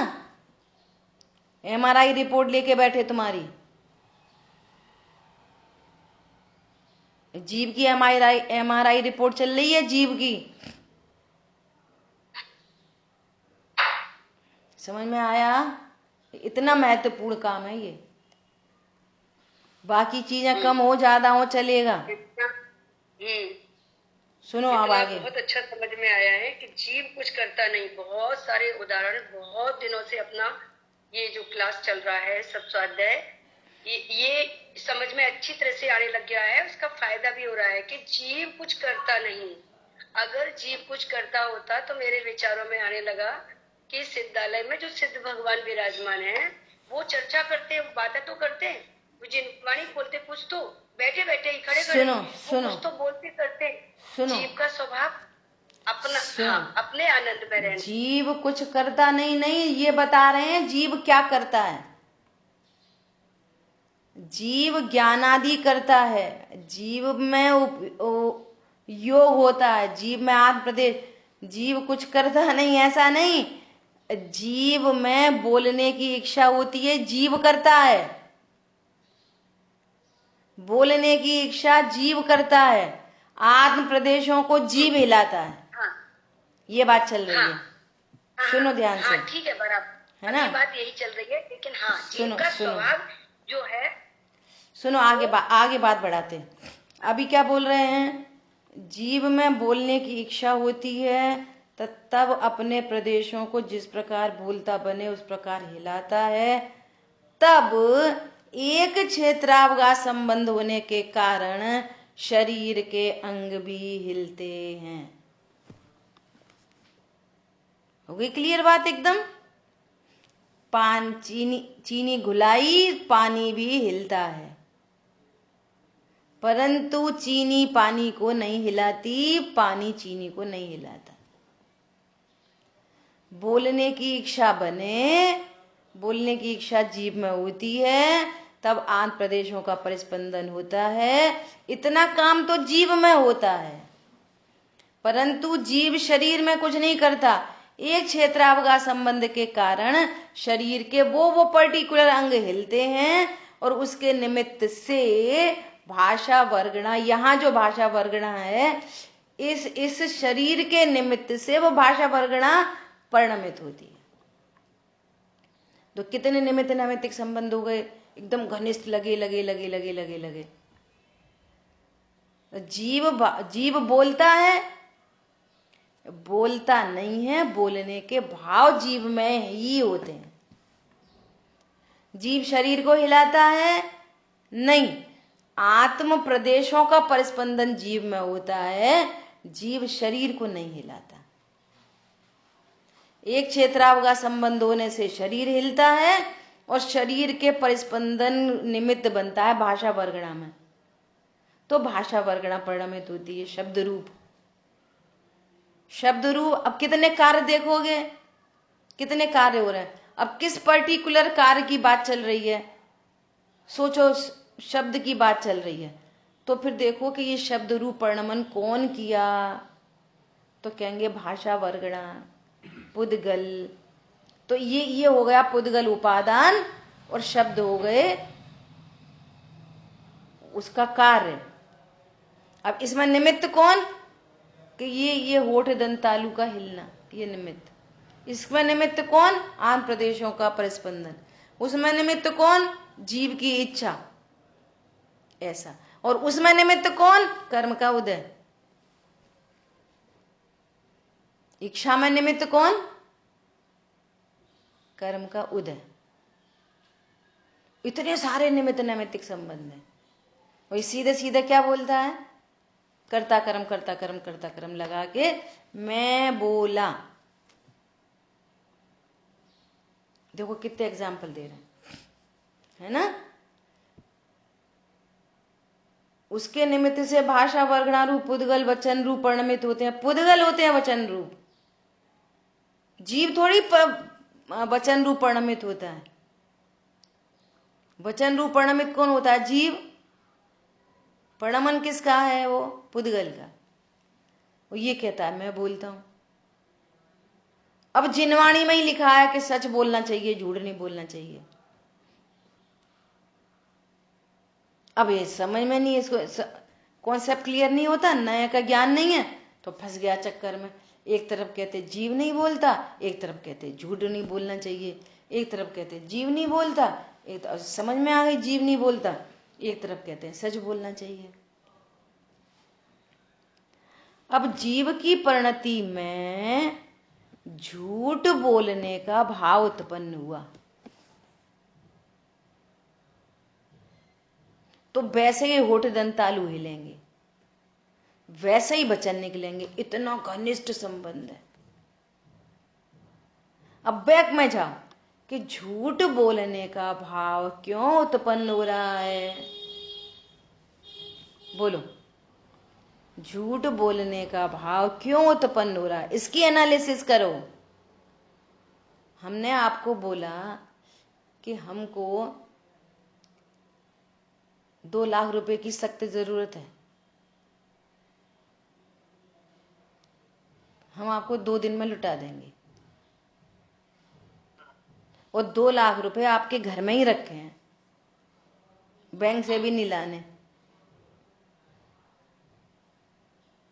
MRI रिपोर्ट लेके बैठे तुम्हारी, जीव की MRI रिपोर्ट चल रही है, जीव की। समझ में आया? इतना महत्वपूर्ण काम है ये। बाकी चीजें कम हो ज्यादा हो चलेगा। सुनो अब आगे। बहुत अच्छा समझ में आया है कि जीव कुछ करता नहीं। बहुत सारे उदाहरण, बहुत दिनों से अपना ये जो क्लास चल रहा है, सब स्वाध्याय, ये समझ में अच्छी तरह से आने लग गया है। उसका फायदा भी हो रहा है कि जीव कुछ करता नहीं। अगर जीव कुछ करता होता तो मेरे विचारों में आने लगा कि सिद्धालय में जो सिद्ध भगवान विराजमान है, वो चर्चा करते, बातें तो करते, जिनवाणी बोलते, कुछ तो बैठे बैठे ही खड़े खड़े कुछ तो बोलते करते। जीव का स्वभाव अपना, हाँ, अपने आनंद में रहना। जीव कुछ करता नहीं, ये बता रहे हैं जीव क्या करता है। जीव ज्ञानादि करता है। जीव में योग होता है। जीव में आत्म प्रदेश, जीव कुछ करता नहीं, ऐसा नहीं। जीव में बोलने की इच्छा होती है, जीव करता है। बोलने की इच्छा जीव करता है, आत्म प्रदेशों को जीव हिलाता है। हाँ ये बात चल रही है। हाँ, सुनो ध्यान से। हाँ ठीक है, बराबर है ना? अभी बात यही चल रही है, लेकिन हाँ जीव का स्वभाव जो है। सुनो, आगे बात बढ़ाते हैं। अभी क्या बोल रहे हैं? जीव में बोलने की इच्छा होती है, तब अपने प्रदेशों को जिस प्रकार बोलता बने उस प्रकार हिलाता है। तब एक क्षेत्रावकाश संबंध होने के कारण शरीर के अंग भी हिलते हैं। हो गई क्लियर बात एकदम? चीनी घुलाई, पानी भी हिलता है, परंतु चीनी पानी को नहीं हिलाती, पानी चीनी को नहीं हिलाता। बोलने की इच्छा बने, बोलने की इच्छा जीव में होती है, तब आंत प्रदेशों का परिस्पंदन होता है। इतना काम तो जीव में होता है, परंतु जीव शरीर में कुछ नहीं करता। एक क्षेत्रावकाश संबंध के कारण शरीर के वो पर्टिकुलर अंग हिलते हैं, और उसके निमित्त से भाषा वर्गणा, यहाँ जो भाषा वर्गणा है, इस शरीर के निमित्त से वो भाषा वर्गणा परिणमित होती है। तो कितने निमित्त नैमित्तिक संबंध हो गए, एकदम घनिष्ठ लगे लगे लगे लगे लगे लगे। जीव बोलता है, बोलता नहीं है, बोलने के भाव जीव में ही होते हैं। जीव शरीर को हिलाता है नहीं, आत्म प्रदेशों का परिस्पंदन जीव में होता है, जीव शरीर को नहीं हिलाता। एक क्षेत्रावकाश संबंध होने से शरीर हिलता है, और शरीर के परिस्पंदन निमित्त बनता है भाषा वर्गणा में। तो भाषा वर्गणा परिणमित होती है शब्द रूप। शब्द रूप, अब कितने कार्य देखोगे, कितने कार्य हो रहे हैं। अब किस पर्टिकुलर कार्य की बात चल रही है, सोचो, शब्द की बात चल रही है, तो फिर देखो कि ये शब्द रूप परिणमन कौन किया, तो कहेंगे भाषा वर्गणा, पुद्गल। तो ये हो गया पुद्गल उपादान, और शब्द हो गए उसका कार्य। अब इसमें निमित्त कौन, कि ये होठ दंतालु का हिलना, ये निमित्त। इसमें निमित्त कौन, आंत प्रदेशों का परिस्पंदन। उसमें निमित्त कौन, जीव की इच्छा, ऐसा। और उसमें निमित्त कौन, कर्म का उदय। इच्छा में निमित्त कौन, कर्म का उदय। इतने सारे निमित्त नैमित्तिक संबंध है। वही सीधे सीधे क्या बोलता है, कर्ता कर्म कर्ता कर्म कर्ता कर्म लगा के मैं बोला। देखो कितने एग्जाम्पल दे रहे हैं, है ना? उसके निमित्त से भाषा वर्गणा रूप पुद्गल वचन रूप परिणमित होते हैं। पुद्गल होते हैं वचन रूप, जीव थोड़ी वचन रूप परिणमित होता है। वचन रूप परिणमित कौन होता है, जीव। परिणमन किसका है, वो पुद्गल का। वो ये कहता है मैं बोलता हूं। अब जिनवाणी में ही लिखा है कि सच बोलना चाहिए, झूठ नहीं बोलना चाहिए। अब ये समझ में नहीं, इसको कॉन्सेप्ट क्लियर नहीं होता, नया का ज्ञान नहीं है, तो फंस गया चक्कर में। एक तरफ कहते जीव नहीं बोलता, एक तरफ कहते झूठ नहीं बोलना चाहिए। एक तरफ कहते जीव नहीं बोलता, एक तरफ समझ में आ गई जीव नहीं बोलता, एक तरफ कहते हैं सच बोलना चाहिए। अब जीव की परिणति में झूठ बोलने का भाव उत्पन्न हुआ, तो वैसे ही होठ दंतालु हिलेंगे, वैसे ही वचन निकलेंगे। इतना घनिष्ठ संबंध है। अब बैक में जाओ कि झूठ बोलने का भाव क्यों उत्पन्न हो रहा है, बोलो। झूठ बोलने का भाव क्यों उत्पन्न हो रहा है, इसकी एनालिसिस करो। हमने आपको बोला कि हमको 2 लाख रुपए की सख्त जरूरत है, हम आपको 2 दिन में लुटा देंगे। और 2 लाख रुपए आपके घर में ही रखे हैं, बैंक से भी नहीं लाने,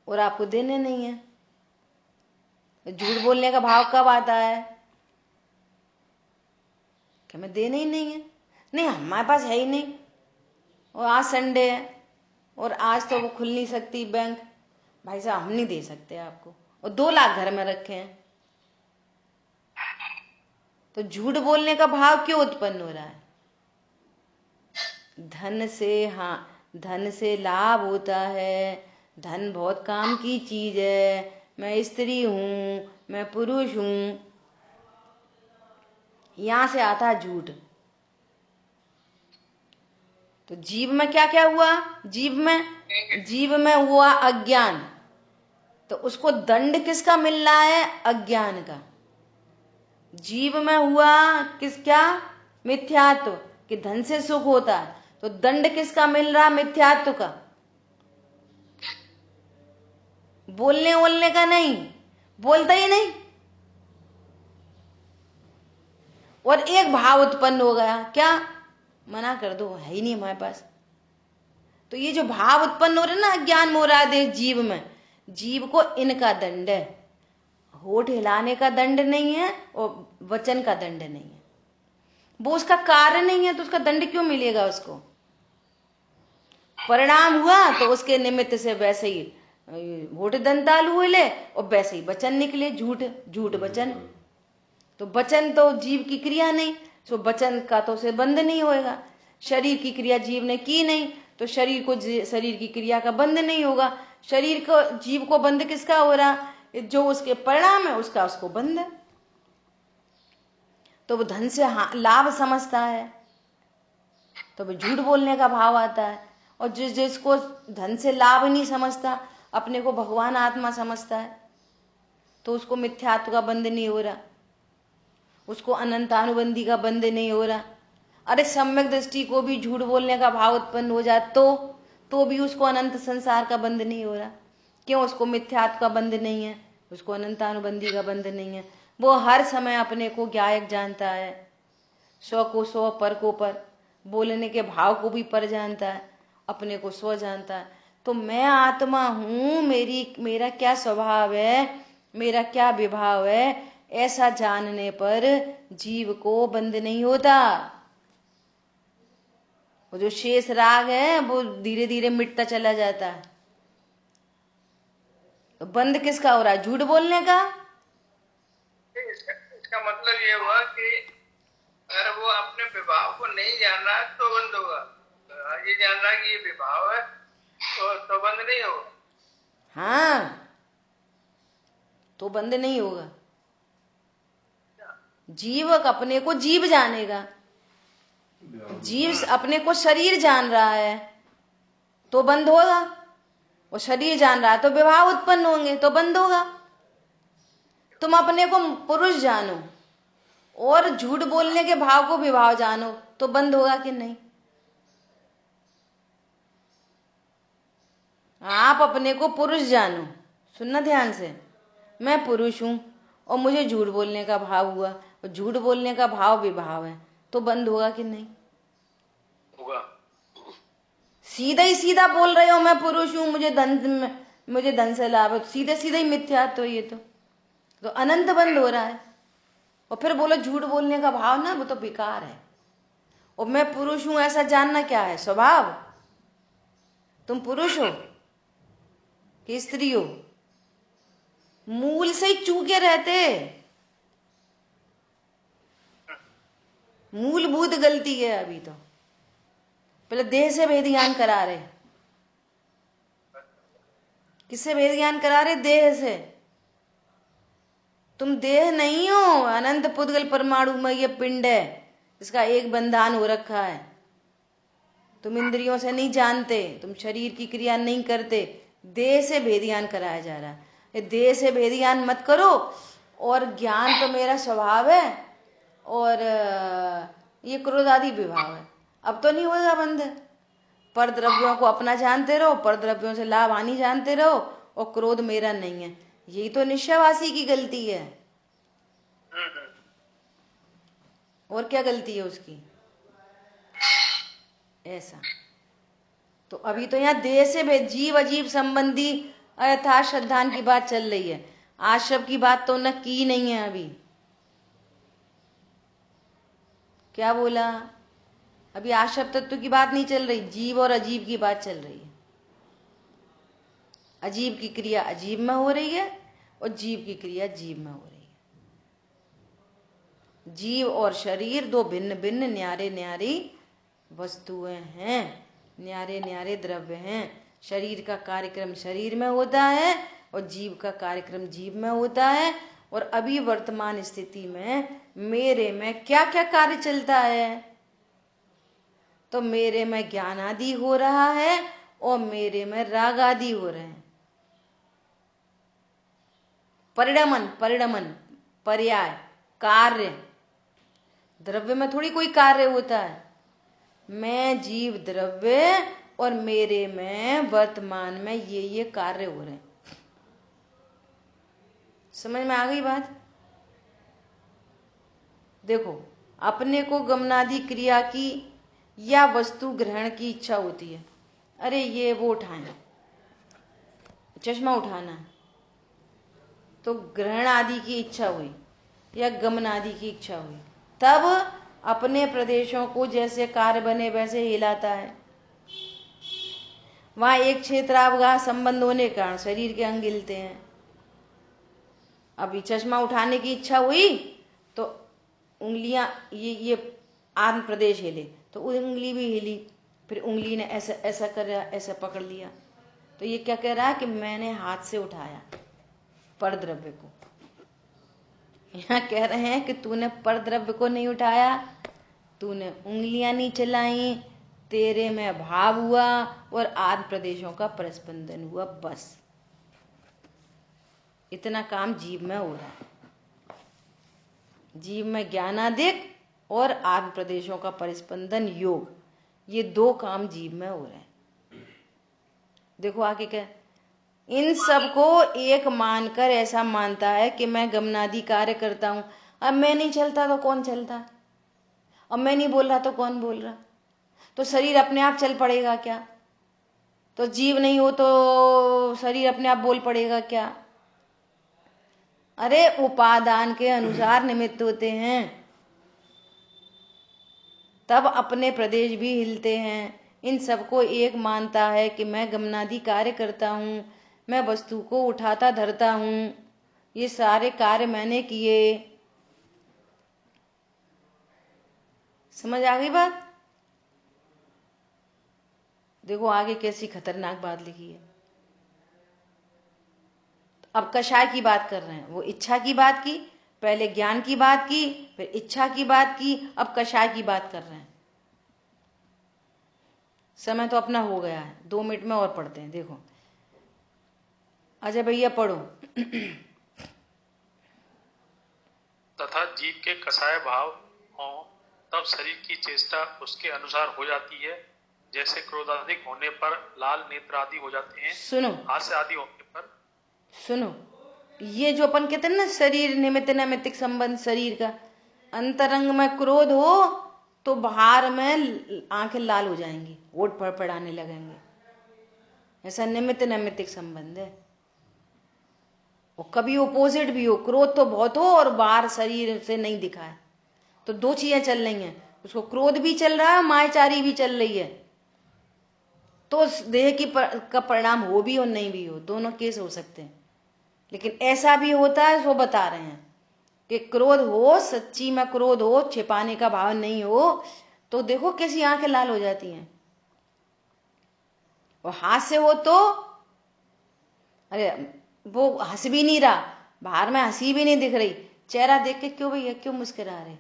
और आपको देने नहीं है। झूठ बोलने का भाव कब आता है कि हमें देने ही नहीं है, नहीं हमारे पास है ही नहीं, और आज संडे है और आज तो वो खुल नहीं सकती बैंक, भाई साहब हम नहीं दे सकते आपको, और 2 लाख घर में रखे हैं। तो झूठ बोलने का भाव क्यों उत्पन्न हो रहा है? धन से, हाँ धन से लाभ होता है, धन बहुत काम की चीज है, मैं स्त्री हूं, मैं पुरुष हूं, यहां से आता है झूठ। तो जीव में क्या क्या हुआ? जीव में हुआ अज्ञान, तो उसको दंड किसका मिल रहा है? अज्ञान का। जीव में हुआ क्या? मिथ्यात्व, कि धन से सुख होता है, तो दंड किसका मिल रहा? मिथ्यात्व का। बोलने बोलने का नहीं, बोलता ही नहीं, और एक भाव उत्पन्न हो गया, क्या? मना कर दो, है ही नहीं हमारे पास। तो ये जो भाव उत्पन्न हो रहे ना अज्ञान में हो रहा है जीव में, जीव को इनका दंड है, होठ हिलाने का दंड नहीं है और वचन का दंड नहीं है। वो उसका कार्य नहीं है तो उसका दंड क्यों मिलेगा उसको? परिणाम हुआ तो उसके निमित्त से वैसे ही होठ दंतालु हिले और वैसे ही वचन निकले, झूठ झूठ वचन। तो वचन तो जीव की क्रिया नहीं, तो वचन का तो उसे बंध नहीं होएगा। शरीर की क्रिया जीव ने की नहीं, तो शरीर की क्रिया का बंध नहीं होगा। शरीर को, जीव को बंध किसका हो रहा? जो उसके परिणाम है उसका उसको बंध है। तो वो धन से लाभ समझता है, तो वो झूठ बोलने का भाव आता है। और जिसको धन से लाभ नहीं समझता, अपने को भगवान आत्मा समझता है, तो उसको मिथ्यात्व का बंध नहीं हो रहा, उसको अनंतानुबंधी का बंध नहीं हो रहा। अरे सम्यक दृष्टि को भी झूठ बोलने का भाव उत्पन्न हो जाए तो भी उसको अनंत संसार का बंध नहीं हो रहा। क्यों? उसको मिथ्यात्व का बंध नहीं है, उसको अनंतानुबंधी का बंध नहीं है। वो हर समय अपने को ज्ञायक जानता है, 100 को 100, पर को पर, बोलने के भाव को भी पर जानता है, अपने को 100 जानता है। तो मैं आत्मा हूं, मेरा क्या स्वभाव है, मेरा क्या विभाव है, ऐसा जानने पर जीव को बंध नहीं होता। वो जो शेष राग है वो धीरे धीरे मिटता चला जाता है। तो बंद किसका हो रहा है? झूठ बोलने का। इसका मतलब ये हुआ कि अगर वो अपने विभाव को नहीं जान रहा है तो बंद होगा, ये जान रहा है कि ये विभाव है तो बंद नहीं होगा। हाँ, तो बंद नहीं होगा। जीव अपने को जीव जानेगा, जीव अपने को शरीर जान रहा है तो बंद होगा, वो शरीर जान रहा है तो विभाव उत्पन्न होंगे तो बंद होगा। तुम अपने को पुरुष जानो और झूठ बोलने के भाव को विभाव जानो तो बंद होगा कि नहीं? आप अपने को पुरुष जानो, सुनना ध्यान से, मैं पुरुष हूं और मुझे झूठ बोलने का भाव हुआ, और झूठ बोलने का भाव विभाव है, तो बंद होगा कि नहीं? होगा। सीधा ही सीधा बोल रहे हो मैं पुरुष हूं, मुझे धन से लाभ है, सीधे सीधे ही मिथ्या। तो ये तो अनंत बंद हो रहा है। और फिर बोलो झूठ बोलने का भाव ना, वो तो बेकार है। और मैं पुरुष हूं ऐसा जानना क्या है? स्वभाव। तुम पुरुष हो कि स्त्री हो? मूल से ही चूके रहते, मूलभूत गलती है अभी तो। पहले देह से भेद ज्ञान करा रहे। किससे भेद ज्ञान करा रहे? देह से। तुम देह नहीं हो, अनंत पुद्गल परमाणु में ये पिंड है, इसका एक बंधन हो रखा है। तुम इंद्रियों से नहीं जानते, तुम शरीर की क्रिया नहीं करते, देह से भेद ज्ञान कराया जा रहा है। देह से भेद ज्ञान मत करो, और ज्ञान तो मेरा स्वभाव है और ये क्रोध आदि विभाव है, अब तो नहीं होगा बंद। पर द्रव्यों को अपना जानते रहो, पर द्रव्यों से लाभ हानि जानते रहो, और क्रोध मेरा नहीं है, यही तो निश्चयवासी की गलती है। और क्या गलती है उसकी? ऐसा तो अभी तो यहाँ देह से जीव अजीव संबंधी अर्थात श्रद्धान की बात चल रही है। आश्रम की बात तो उन्हें की नहीं है अभी। क्या बोला? अभी आश्रम तत्व की बात नहीं चल रही, जीव और अजीव की बात चल रही है। अजीव की क्रिया अजीव में हो रही है और जीव की क्रिया जीव में हो रही है। जीव और शरीर दो भिन्न भिन्न न्यारे न्यारी वस्तुएं हैं, न्यारे न्यारे द्रव्य हैं। शरीर का कार्यक्रम शरीर में होता है और जीव का कार्यक्रम जीव में होता है। और अभी वर्तमान स्थिति में मेरे में क्या क्या कार्य चलता है? तो मेरे में ज्ञान आदि हो रहा है और मेरे में राग आदि हो रहे हैं। परिणमन, परिणमन पर्याय कार्य, द्रव्य में थोड़ी कोई कार्य होता है। मैं जीव द्रव्य और मेरे में वर्तमान में ये कार्य हो रहे हैं। समझ में आ गई बात? देखो, अपने को गमनादि क्रिया की या वस्तु ग्रहण की इच्छा होती है। अरे ये वो उठाएं, चश्मा उठाना, तो ग्रहण आदि की इच्छा हुई या गमन आदि की इच्छा हुई, तब अपने प्रदेशों को जैसे कार्य बने वैसे हिलाता है। वहां एक क्षेत्रावगाह संबंध होने के कारण शरीर के अंग हिलते हैं। अभी चश्मा उठाने की इच्छा हुई तो उंगलियां ये आत्म प्रदेश हिले, तो उंगली भी हिली, फिर उंगली ने ऐसा ऐसा कर ऐसा पकड़ लिया। तो ये क्या कह रहा है कि मैंने हाथ से उठाया पर द्रव्य को। यहाँ कह रहे हैं कि तूने पर द्रव्य को नहीं उठाया, तूने उंगलियां नहीं चलाई, तेरे में भाव हुआ और आत्म प्रदेशों का परिस्पंदन हुआ, बस इतना काम जीव में हो रहा है। जीव में ज्ञानादिक और आत्म प्रदेशों का परिस्पंदन योग, ये दो काम जीव में हो रहे हैं। देखो आगे क्या, इन सबको एक मानकर ऐसा मानता है कि मैं गमनादि कार्य करता हूं। अब मैं नहीं चलता तो कौन चलता? अब मैं नहीं बोल रहा तो कौन बोल रहा? तो शरीर अपने आप चल पड़ेगा क्या? तो जीव नहीं हो तो शरीर अपने आप बोल पड़ेगा क्या? अरे उपादान के अनुसार निमित्त होते हैं, तब अपने प्रदेश भी हिलते हैं। इन सबको एक मानता है कि मैं गमनादि कार्य करता हूं, मैं वस्तु को उठाता धरता हूं, ये सारे कार्य मैंने किए। समझ आ गई बात? देखो आगे कैसी खतरनाक बात लिखी है। अब कषाय की बात कर रहे हैं, वो इच्छा की बात की, पहले ज्ञान की बात की, फिर इच्छा की बात की, अब कषाय की बात कर रहे हैं। समय तो अपना हो गया है, 2 मिनट में और पढ़ते हैं। देखो अजय भैया पढ़ो। तथा जीव के कसाय भाव हो तब शरीर की चेष्टा उसके अनुसार हो जाती है। जैसे क्रोधाधिक होने पर लाल नेत्र आदि हो जाते हैं, सुनो, हास्य आदि होने पर। सुनो, ये जो अपन कहते हैं ना शरीर निमित्त नैमित्तिक संबंध, शरीर का अंतरंग में क्रोध हो तो बाहर में आंखें लाल हो जाएंगी, होठ फड़फड़ाने लगेंगे, ऐसा निमित्त नैमित्तिक संबंध है। और कभी ओपोजिट भी हो, क्रोध तो बहुत हो और बाहर शरीर से नहीं दिखा है, तो दो चीजें चल रही हैं, उसको क्रोध भी चल रहा है, मायाचारी भी चल रही है, तो देह की का परिणाम हो भी और नहीं भी हो, दोनों केस हो सकते हैं। लेकिन ऐसा भी होता है, वो बता रहे हैं कि क्रोध हो, सच्ची में क्रोध हो, छिपाने का भाव नहीं हो, तो देखो कैसी आंखें लाल हो जाती हैं। और हास्य हो तो अरे वो हंस भी नहीं रहा, बाहर में हंसी भी नहीं दिख रही, चेहरा देख के क्यों भैया क्यों मुस्कुरा रहे?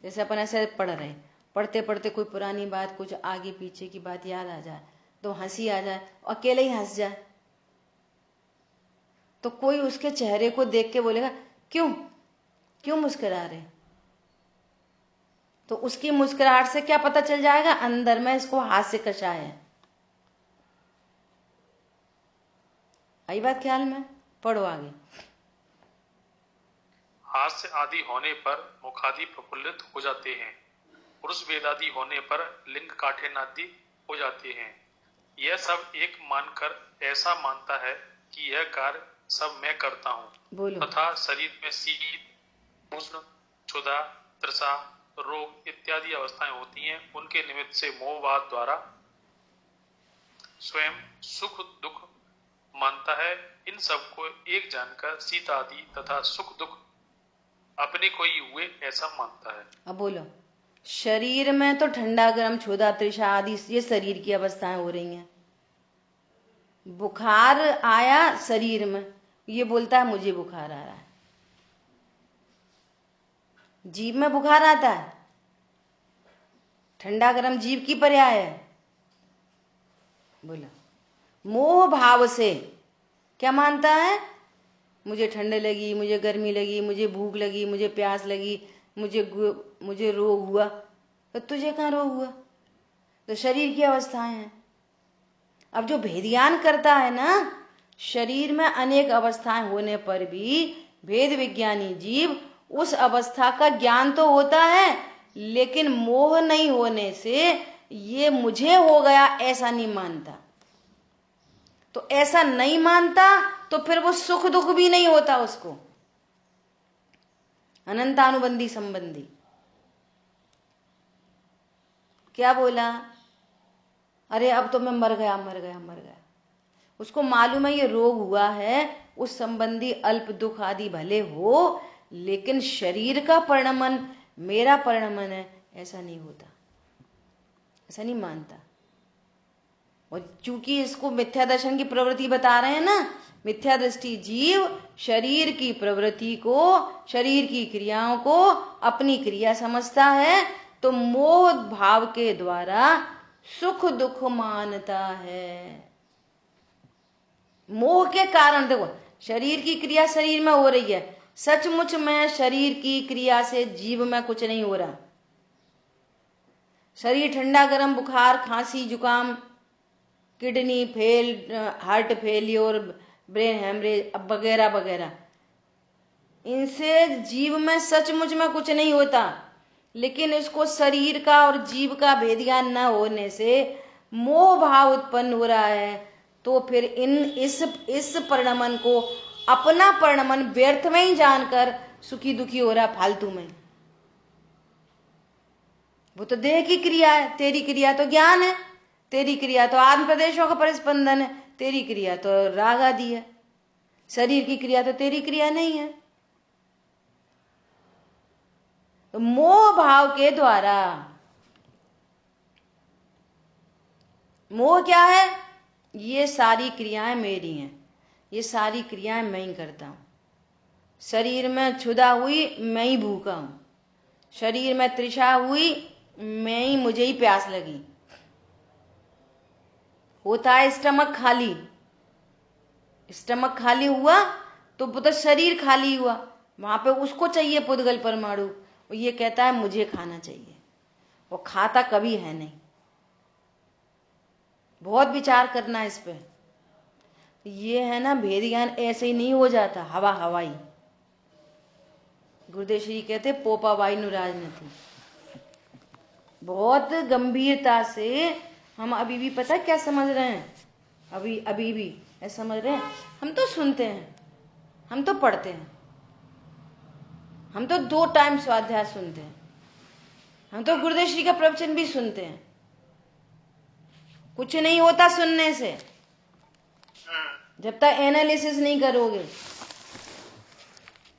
जैसे अपन ऐसे पढ़ रहे, पढ़ते पढ़ते कोई पुरानी बात, कुछ आगे पीछे की बात याद आ जाए तो हंसी आ जाए, अकेले ही हंस जाए, तो कोई उसके चेहरे को देख के बोलेगा क्यों क्यों मुस्कुरा रहे? तो उसकी मुस्कुराहट से क्या पता चल जाएगा? अंदर में इसको हास्य कषाय है। आई बात ख्याल में? पढ़ो आगे। हास्य आदि होने पर मुखादि प्रफुल्लित हो जाते हैं, पुरुष वेदादि होने पर लिंग काठिन्यादि हो जाते हैं। यह सब एक मानकर ऐसा मानता है कि यह कार्य सब मैं करता हूँ, बोलो। तथा शरीर में शीत, उष्ण, क्षुधा, तृषा, रोग इत्यादि अवस्थाएं होती हैं। उनके निमित्त से मोहवाद द्वारा स्वयं सुख दुख मानता है। इन सब को एक जानकर शीत आदि तथा सुख दुख अपने को ही हुए ऐसा मानता है। अब बोलो, शरीर में तो ठंडा गर्म क्षुधा तृषा आदि ये शरीर की अवस्थाएं हो रही हैं। बुखार आया शरीर में, ये बोलता है मुझे बुखार आ रहा है। जीभ में बुखार आता है, ठंडा गर्म जीभ की पर्याय है। बोला, मोह भाव से क्या मानता है? मुझे ठंड लगी, मुझे गर्मी लगी, मुझे भूख लगी, मुझे प्यास लगी, मुझे रोग हुआ। तो तुझे कहाँ रोग हुआ? तो शरीर की अवस्थाएं हैं। अब जो भेदज्ञान करता है ना, शरीर में अनेक अवस्थाएं होने पर भी भेद विज्ञानी जीव उस अवस्था का ज्ञान तो होता है, लेकिन मोह नहीं होने से ये मुझे हो गया ऐसा नहीं मानता। तो ऐसा नहीं मानता तो फिर वो सुख दुख भी नहीं होता उसको, अनंतानुबंधी संबंधी। क्या बोला? अरे अब तो मैं मर गया। उसको मालूम है ये रोग हुआ है, उस संबंधी अल्प दुख आदि भले हो, लेकिन शरीर का परिणमन मेरा परिणमन है ऐसा नहीं होता, ऐसा नहीं मानता। और चूंकि इसको मिथ्या दर्शन की प्रवृत्ति बता रहे हैं ना, मिथ्या दृष्टि जीव शरीर की प्रवृत्ति को, शरीर की क्रियाओं को अपनी क्रिया समझता है, तो मोह भाव के द्वारा सुख दुख मानता है। मोह के कारण देखो, शरीर की क्रिया शरीर में हो रही है, सचमुच में शरीर की क्रिया से जीव में कुछ नहीं हो रहा। शरीर ठंडा गर्म, बुखार, खांसी, जुकाम, kidney fail, heart failure, brain haemorrhage वगैरह वगैरह, इनसे जीव में सचमुच में कुछ नहीं होता। लेकिन इसको शरीर का और जीव का भेद ज्ञान न होने से मोह भाव उत्पन्न हो रहा है। तो फिर इस परिणमन को अपना परिणमन व्यर्थ में ही जानकर सुखी दुखी हो रहा फालतू में। वो तो देह की क्रिया है, तेरी क्रिया तो ज्ञान है, तेरी क्रिया तो आत्म प्रदेशों का परिस्पंदन है, तेरी क्रिया तो राग आदि है। शरीर की क्रिया तो तेरी क्रिया नहीं है। तो मोह भाव के द्वारा, मोह क्या है? ये सारी क्रियाएं मेरी हैं, ये सारी क्रियाएं मैं ही करता हूं। शरीर में क्षुधा हुई, मैं ही भूखा हूं। शरीर में तृषा हुई, मुझे ही प्यास लगी। होता है स्टमक खाली, स्टमक खाली हुआ तो पुत्र शरीर खाली हुआ, वहां पे उसको चाहिए पुद्गल परमाणु, और ये कहता है मुझे खाना चाहिए, वो खाता कभी है नहीं। बहुत विचार करना है इस पे। ये है ना, भेद ज्ञान ऐसे ही नहीं हो जाता हवा हवाई। गुरुदेव श्री कहते पोपा बाई नु राजनीति। बहुत गंभीरता से हम अभी भी पता क्या समझ रहे हैं, अभी भी ऐसा समझ रहे हैं। हम तो सुनते हैं, हम तो पढ़ते हैं, हम तो 2 टाइम स्वाध्याय सुनते हैं, हम तो गुरुदेव श्री का प्रवचन भी सुनते हैं। कुछ नहीं होता सुनने से, जब तक एनालिसिस नहीं करोगे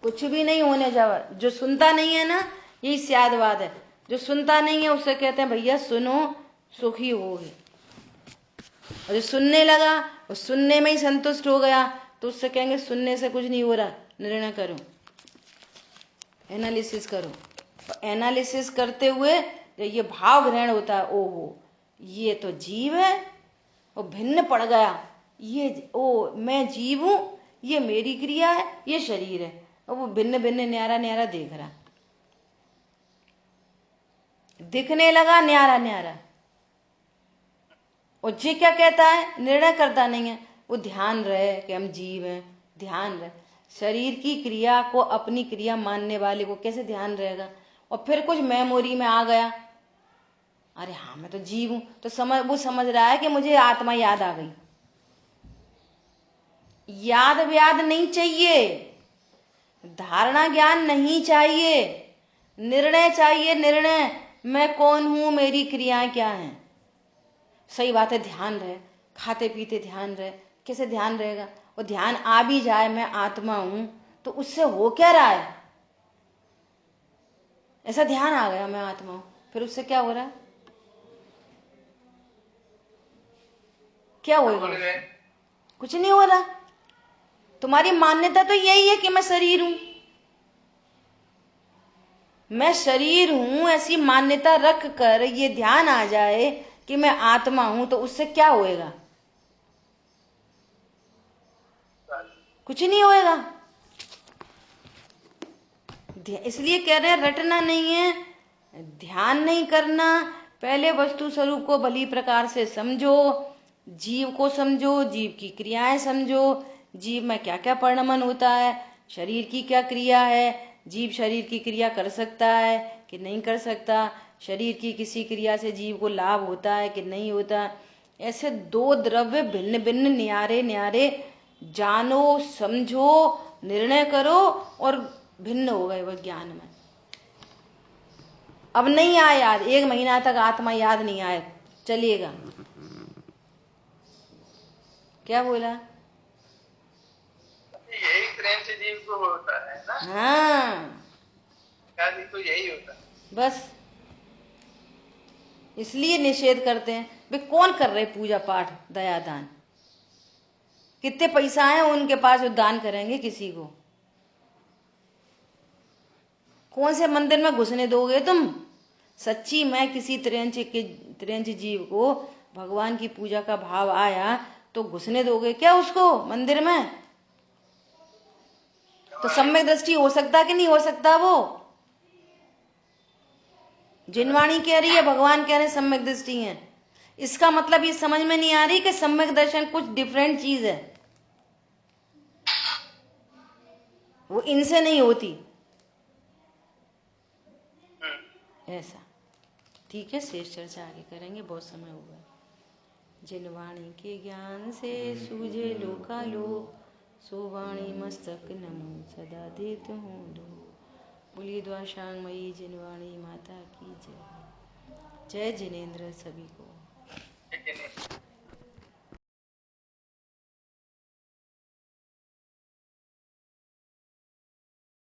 कुछ भी नहीं होने जावा। जो सुनता नहीं है ना, यही स्यादवाद है। जो सुनता नहीं है उसे कहते हैं भैया सुनो सुखी होगे, और जो सुनने लगा, वो सुनने में ही संतुष्ट हो गया, तो उससे कहेंगे सुनने से कुछ नहीं हो रहा, निर्णय करो, एनालिसिस करो। एनालिसिस करते हुए जब ये भाव ग्रहण होता है, ओहो ये तो जीव है, वो भिन्न पड़ गया, ये मैं जीव हूं, ये मेरी क्रिया है, ये शरीर है, और वो भिन्न भिन्न न्यारा न्यारा देख रहा, दिखने लगा न्यारा न्यारा। और जी क्या कहता है? निर्णय करता नहीं है, वो ध्यान रहे कि हम जीव हैं, ध्यान रहे। शरीर की क्रिया को अपनी क्रिया मानने वाले को कैसे ध्यान रहेगा? और फिर कुछ मेमोरी में आ गया, अरे हाँ मैं तो जीव हूं, तो वो समझ रहा है कि मुझे आत्मा याद आ गई। याद व्याद नहीं चाहिए, धारणा ज्ञान नहीं चाहिए, निर्णय चाहिए। निर्णय, मैं कौन हूं, मेरी क्रियाएं क्या हैं। सही बात है, ध्यान रहे, खाते पीते ध्यान रहे। कैसे ध्यान रहेगा? और ध्यान आ भी जाए मैं आत्मा हूं, तो उससे हो क्या रहा है? ऐसा ध्यान आ गया मैं आत्मा हूं, फिर उससे क्या हो रहा है? क्या होगा? कुछ नहीं हो रहा। तुम्हारी मान्यता तो यही है कि मैं शरीर हूं, मैं शरीर हूं। ऐसी मान्यता रख कर ये ध्यान आ जाए कि मैं आत्मा हूं, तो उससे क्या होएगा? कुछ नहीं होएगा। इसलिए कह रहे हैं रटना नहीं है, ध्यान नहीं करना। पहले वस्तु स्वरूप को भली प्रकार से समझो, जीव को समझो, जीव की क्रियाएं समझो। जीव में क्या क्या परिणमन होता है, शरीर की क्या क्रिया है, जीव शरीर की क्रिया कर सकता है कि नहीं कर सकता, शरीर की किसी क्रिया से जीव को लाभ होता है कि नहीं होता। ऐसे दो द्रव्य भिन्न भिन्न न्यारे न्यारे जानो, समझो, निर्णय करो, और भिन्न हो गए वह ज्ञान में। अब नहीं आए याद, 1 महीना तक आत्मा याद नहीं आए, चलिएगा। क्या बोला? यही प्रेम से जीव को होता है ना। हाँ, तो यही होता है बस इसलिए निषेध करते हैं। वे कौन कर रहे पूजा पाठ, दया दान? कितने पैसा है उनके पास, वो दान करेंगे किसी को? कौन से मंदिर में घुसने दोगे तुम? सच्ची में किसी त्रियंच जीव को भगवान की पूजा का भाव आया तो घुसने दोगे क्या उसको मंदिर में? तो सम्यक दृष्टि हो सकता कि नहीं हो सकता? वो जिनवाणी कह रही है, भगवान कह रहे हैं सम्यक दृष्टि है। इसका मतलब ये समझ में नहीं आ रही कि सम्यक दर्शन कुछ डिफरेंट चीज है, वो इनसे नहीं होती। ऐसा ठीक है, शेष चर्चा आगे करेंगे, बहुत समय हुआ। जिनवाणी के ज्ञान से सूझे लोकालो, सो वाणी मस्तक नमो सदा देत हूँ लो। बोलिए द्वाशांगमयी जिनवाणी माता की जय। जय जिनेन्द्र सभी को।